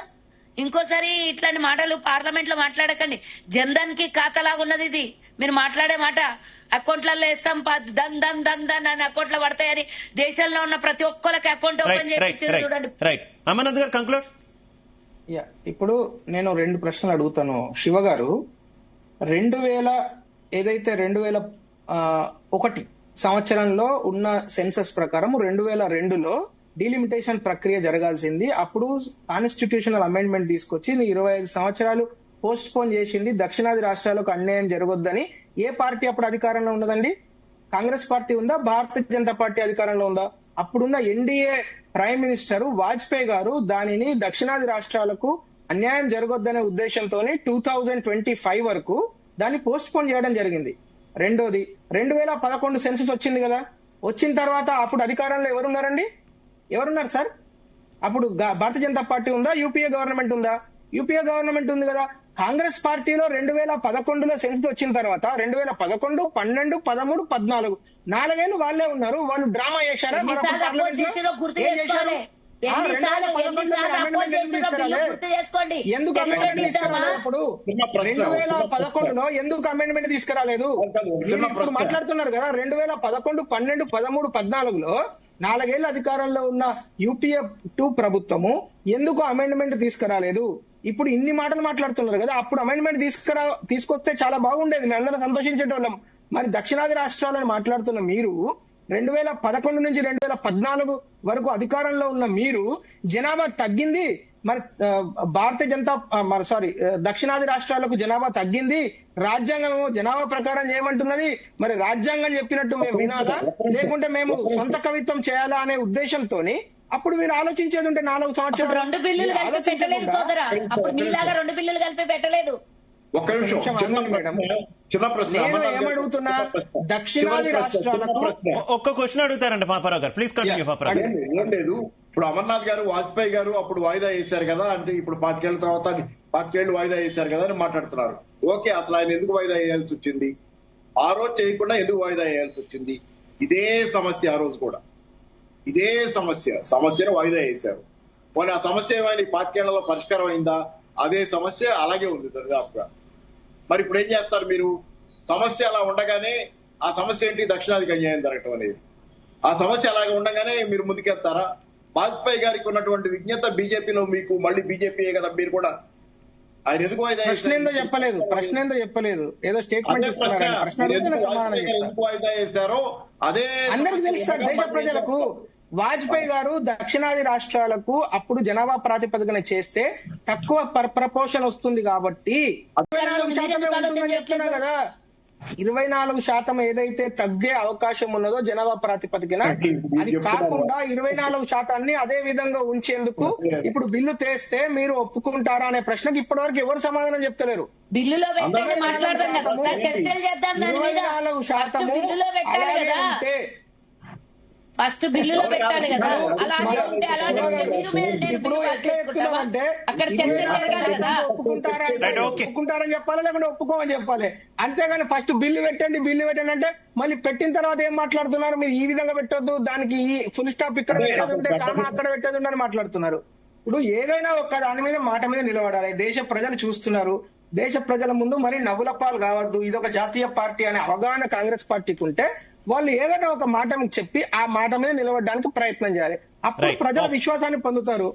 ఇంకోసారి ఇట్లాంటి మాటలు పార్లమెంట్ లో మాట్లాడకండి. జన్ధన్ కి ఖాతాలాగున్నది ఇది. మీరు మాట్లాడే మాట అకౌంట్లలో వేస్తాం దన్ దన్ దన్ దన్ అని అకౌంట్లో పడతాయని దేశంలో ఉన్న ప్రతి ఒక్కరికి అకౌంట్ ఓపెన్ చేయించారు చూడండి. అమర్నాథ్ గారు కంక్లూడ్. ఇప్పుడు నేను 2 ప్రశ్నలు అడుగుతాను శివ గారు. 2001 సంవత్సరంలో ఉన్న సెన్సస్ ప్రకారం 2002లో డీలిమిటేషన్ ప్రక్రియ జరగాల్సింది. అప్పుడు కాన్స్టిట్యూషనల్ అమెండ్మెంట్ తీసుకొచ్చి 25 సంవత్సరాలు పోస్ట్ పోన్ చేసింది. దక్షిణాది రాష్ట్రాలకు అన్యాయం జరగొద్దని. ఏ పార్టీ అప్పుడు అధికారంలో ఉన్నదండి? కాంగ్రెస్ పార్టీ ఉందా? భారతీయ జనతా పార్టీ అధికారంలో ఉందా? అప్పుడున్న ఎన్డీఏ ప్రైమ్ మినిస్టర్ వాజ్పేయి గారు దానిని దక్షిణాది రాష్ట్రాలకు అన్యాయం జరగొద్దనే ఉద్దేశంతో 2025 వరకు దాన్ని పోస్ట్ పోన్ చేయడం జరిగింది. రెండోది 2011 సెన్సస్ వచ్చింది కదా. వచ్చిన తర్వాత అప్పుడు అధికారంలో ఎవరున్నారండి? ఎవరున్నారు సార్? అప్పుడు భారతీయ జనతా పార్టీ ఉందా? యూపీఏ గవర్నమెంట్ ఉందా? యూపీఏ గవర్నమెంట్ ఉంది కదా. కాంగ్రెస్ పార్టీలో 2011లో సెన్సస్ వచ్చిన తర్వాత 2011, 12, 13, 14 4 వాళ్ళే ఉన్నారు. వాళ్ళు డ్రామా చేశారా? ఎందుకు అమెండ్మెంట్ తీసుకురాలేదు? ఇప్పుడు 2011లో ఎందుకు అమెండ్మెంట్ తీసుకురాలేదు? ఇప్పుడు మాట్లాడుతున్నారు కదా 2011, 12, 13, 14లో 4 ఏళ్ల అధికారంలో ఉన్న యూపీఏ 2 ప్రభుత్వము ఎందుకు అమెండ్మెంట్ తీసుకురాలేదు? ఇప్పుడు ఇన్ని మాటలు మాట్లాడుతున్నారు కదా. అప్పుడు అమెండ్మెంట్ తీసుకొస్తే చాలా బాగుండేది, మేము అందరం సంతోషించేటోళ్ళం. మరి దక్షిణాది రాష్ట్రాలను మాట్లాడుతున్న మీరు 2011 నుంచి 2014 వరకు అధికారంలో ఉన్న మీరు జనాభా తగ్గింది, మరి భారతీయ జనతా దక్షిణాది రాష్ట్రాలకు జనాభా తగ్గింది, రాజ్యాంగం జనాభా ప్రకారం చేయమంటున్నది, మరి రాజ్యాంగం చెప్పినట్టు మేము వినాలా లేకుంటే మేము సొంత కవిత్వం చేయాలా అనే ఉద్దేశంతో అప్పుడు మీరు ఆలోచించేది ఉంటే 4 సంవత్సరాలు 2 బిల్లులు కలిపి పెట్టలేదు సోదరా, అప్పుడు మీలాగా 2 బిల్లులు కలిపి పెట్టలేదు. ఒక్క నిమిషం చిన్న ప్రశ్న నేను ఏమడుగుతున్నా, దక్షిణాది రాష్ట్రాలకు ఒక్క క్వశ్చన్ అడుగుతారండి పాపారావు గారు, ప్లీజ్ కంటిన్యూ పాపారావు గారు. ఏం లేదు, ఇప్పుడు అమర్నాథ్ గారు వాజ్పేయి గారు అప్పుడు వాయిదా వేశారు కదా, అంటే ఇప్పుడు 5 ఏళ్ల తర్వాత 5 ఏళ్లు వాయిదా వేశారు కదా అని మాట్లాడుతున్నారు. ఓకే, అసలు ఆయన ఎందుకు వాయిదా వేయాల్సి వచ్చింది? ఆ రోజు చేయకుండా ఎందుకు వాయిదా వేయాల్సి వచ్చింది? ఇదే సమస్య ఆ రోజు కూడా, ఇదే సమస్యను వాయిదా వేశారు. పోనీ ఆ సమస్య ఏమైనా 5 ఏళ్లలో పరిష్కారం అయిందా? అదే సమస్య అలాగే ఉంది దరిదాపుగా. మరి ఇప్పుడు ఏం చేస్తారు మీరు? సమస్య అలా ఉండగానే ఆ సమస్య ఏంటి? దక్షిణాదికి అన్యాయం జరగటం అనేది. ఆ సమస్య అలాగే ఉండగానే మీరు ముందుకెళ్తారా? వాజ్పేయి గారికి ఉన్నటువంటి విజ్ఞత బీజేపీలో మీకు మళ్ళీ బీజేపీయే కదా, మీరు కూడా ఆయన ఎందుకు ప్రశ్న ఏందో చెప్పలేదు, ఏదో స్టేట్మెంట్ ఇస్తున్నారు. ప్రశ్న అడిగితే సమాధానం ఎందుకు వాయిదా వేశారో అదే అందరికి తెలుసు సార్, దేశ ప్రజలకు. వాజ్పేయి గారు దక్షిణాది రాష్ట్రాలకు అప్పుడు జనాభా ప్రాతిపదికన చేస్తే తక్కువ ప్రపోర్షన్ వస్తుంది కాబట్టి 24% చెప్తున్నా కదా, 24% ఏదైతే తగ్గే అవకాశం ఉన్నదో జనాభా ప్రాతిపదికన, అది కాకుండా 24% అదే విధంగా ఉంచేందుకు ఇప్పుడు బిల్లు తెస్తే మీరు ఒప్పుకుంటారా అనే ప్రశ్నకి ఇప్పటివరకు ఎవరు సమాధానం చెప్తలేరు. బిల్లులో పెట్టండి, మాట్లాడదాం కదా, చర్చలు చేద్దాం దాని మీద. 24% బిల్లులో పెట్టాలి అలాగే కదా, ఉంటే ఫస్ట్ బిల్లులో పెట్టాలి కదా. అలాగే ఉంటే ఇప్పుడు ఎట్లా చెప్తున్నామంటే అక్కడ చర్చ జరగాలి కదా. ఒప్పుకుంటారని చెప్పాలి, లేకుంటే ఒప్పుకోమని చెప్పాలి. అంతేగాని ఫస్ట్ బిల్లు పెట్టండి అంటే మళ్ళీ పెట్టిన తర్వాత ఏం మాట్లాడుతున్నారు? మీరు ఈ విధంగా పెట్టొద్దు, దానికి ఈ ఫుల్ స్టాప్ ఇక్కడ పెట్టేది ఉంటే కామా అక్కడ పెట్టేది ఉంటే అని మాట్లాడుతున్నారు. ఇప్పుడు ఏదైనా ఒక్క దాని మీద మాట మీద నిలబడాలి. దేశ ప్రజలు చూస్తున్నారు, దేశ ప్రజల ముందు మరి నవ్వుల పాలు కావద్దు. ఇది ఒక జాతీయ పార్టీ అనే అవగాహన కాంగ్రెస్ పార్టీకి ఉంటే వాళ్ళు ఏదైనా ఒక మాట చెప్పి ఆ మాట మీద నిలబడడానికి ప్రయత్నం చేయాలి. అప్పుడు ప్రజల విశ్వాసాన్ని పొందుతారు.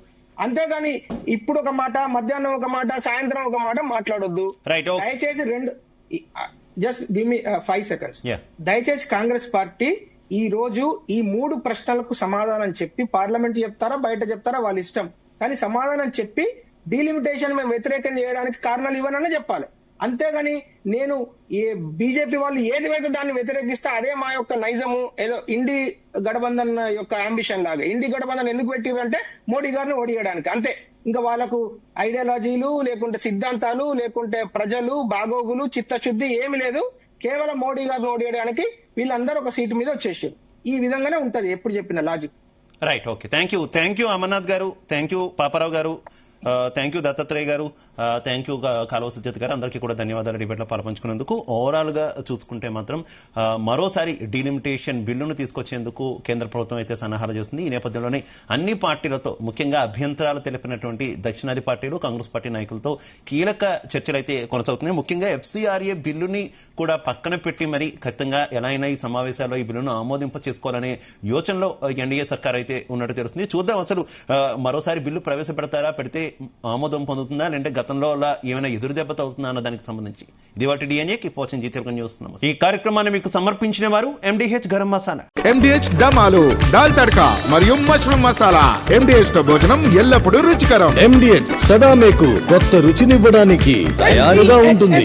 అంతేగాని ఇప్పుడు ఒక మాట, మధ్యాహ్నం ఒక మాట, సాయంత్రం ఒక మాట మాట్లాడొద్దు. దయచేసి జస్ట్ గివ్ మీ 5 seconds. దయచేసి కాంగ్రెస్ పార్టీ ఈ రోజు ఈ 3 ప్రశ్నలకు సమాధానం చెప్పి పార్లమెంట్ చెప్తారా బయట చెప్తారా వాళ్ళ ఇష్టం, కానీ సమాధానం చెప్పి డీలిమిటేషన్ మేము వ్యతిరేకం చేయడానికి కారణాలు ఇవ్వనని చెప్పాలి. అంతేగాని నేను బీజేపీ వాళ్ళు ఏది అయితే దాన్ని వ్యతిరేకిస్తే అదే మా యొక్క నైజము, ఏదో ఇండి గఠబంధన్ యొక్క అంబిషన్ లాగా. ఇండి గఠబంధన్ ఎందుకు పెట్టిరంటే మోడీ గారిని ఓడియడానికి, అంతే. ఇంకా వాళ్ళకు ఐడియాలజీలు లేకుంటే సిద్ధాంతాలు లేకుంటే ప్రజలు బాగోగులు చిత్తశుద్ధి ఏమి లేదు. కేవలం మోడీ గారిని ఓడియడానికి వీళ్ళందరూ ఒక సీటు మీద వచ్చేసారు. ఈ విధంగానే ఉంటది ఎప్పుడు చెప్పిన logic. Right, okay, thank you Amarnath గారు, థ్యాంక్ యూ పాపారావు గారు, థ్యాంక్ యూ దత్తాత్రేయ గారు, థ్యాంక్ యూ కాలువ సుజాత గారు. అందరికీ కూడా ధన్యవాదాలు డిబేట్లో పాల్పంచుకున్నందుకు. ఓవరాల్ గా చూసుకుంటే మాత్రం మరోసారి డీలిమిటేషన్ బిల్లును తీసుకొచ్చేందుకు కేంద్ర ప్రభుత్వం అయితే సన్నాహాలు చేస్తుంది. ఈ నేపథ్యంలోనే అన్ని పార్టీలతో, ముఖ్యంగా అభ్యంతరాలు తెలిపినటువంటి దక్షిణాది పార్టీలు, కాంగ్రెస్ పార్టీ నాయకులతో కీలక చర్చలు అయితే కొనసాగుతున్నాయి. ముఖ్యంగా FCRA బిల్లుని కూడా పక్కన పెట్టి మరి ఖచ్చితంగా ఎలా అయినా ఈ సమావేశాల్లో ఈ బిల్లును ఆమోదింప చేసుకోవాలనే యోచనలో ఎన్డీఏ సర్కార్ అయితే ఉన్నట్టు తెలుస్తుంది. చూద్దాం అసలు మరోసారి బిల్లు ప్రవేశపెడతారా, పెడితే ఆమోదం పొందుతుందా, లేదంటే గతంలో ఏమైనా ఎదురు దెబ్బత అవుతుందా అన్న దానికి సంబంధించి ఇది వాటి DNA కి పోచిన జీతేలుగా చూస్తున్నాం. ఈ కార్యక్రమాన్ని మీకు సమర్పించిన వారు MDH గరం మసాలా, MDH దమాలు, దాల్ తడకా మరియు మష్రూమ్ మసాలా. MDH తో భోజనం ఎల్లప్పుడూ రుచికరం. MDH సదా మీకు కొత్త రుచినివ్వడానికి తయారుగా ఉంటుంది.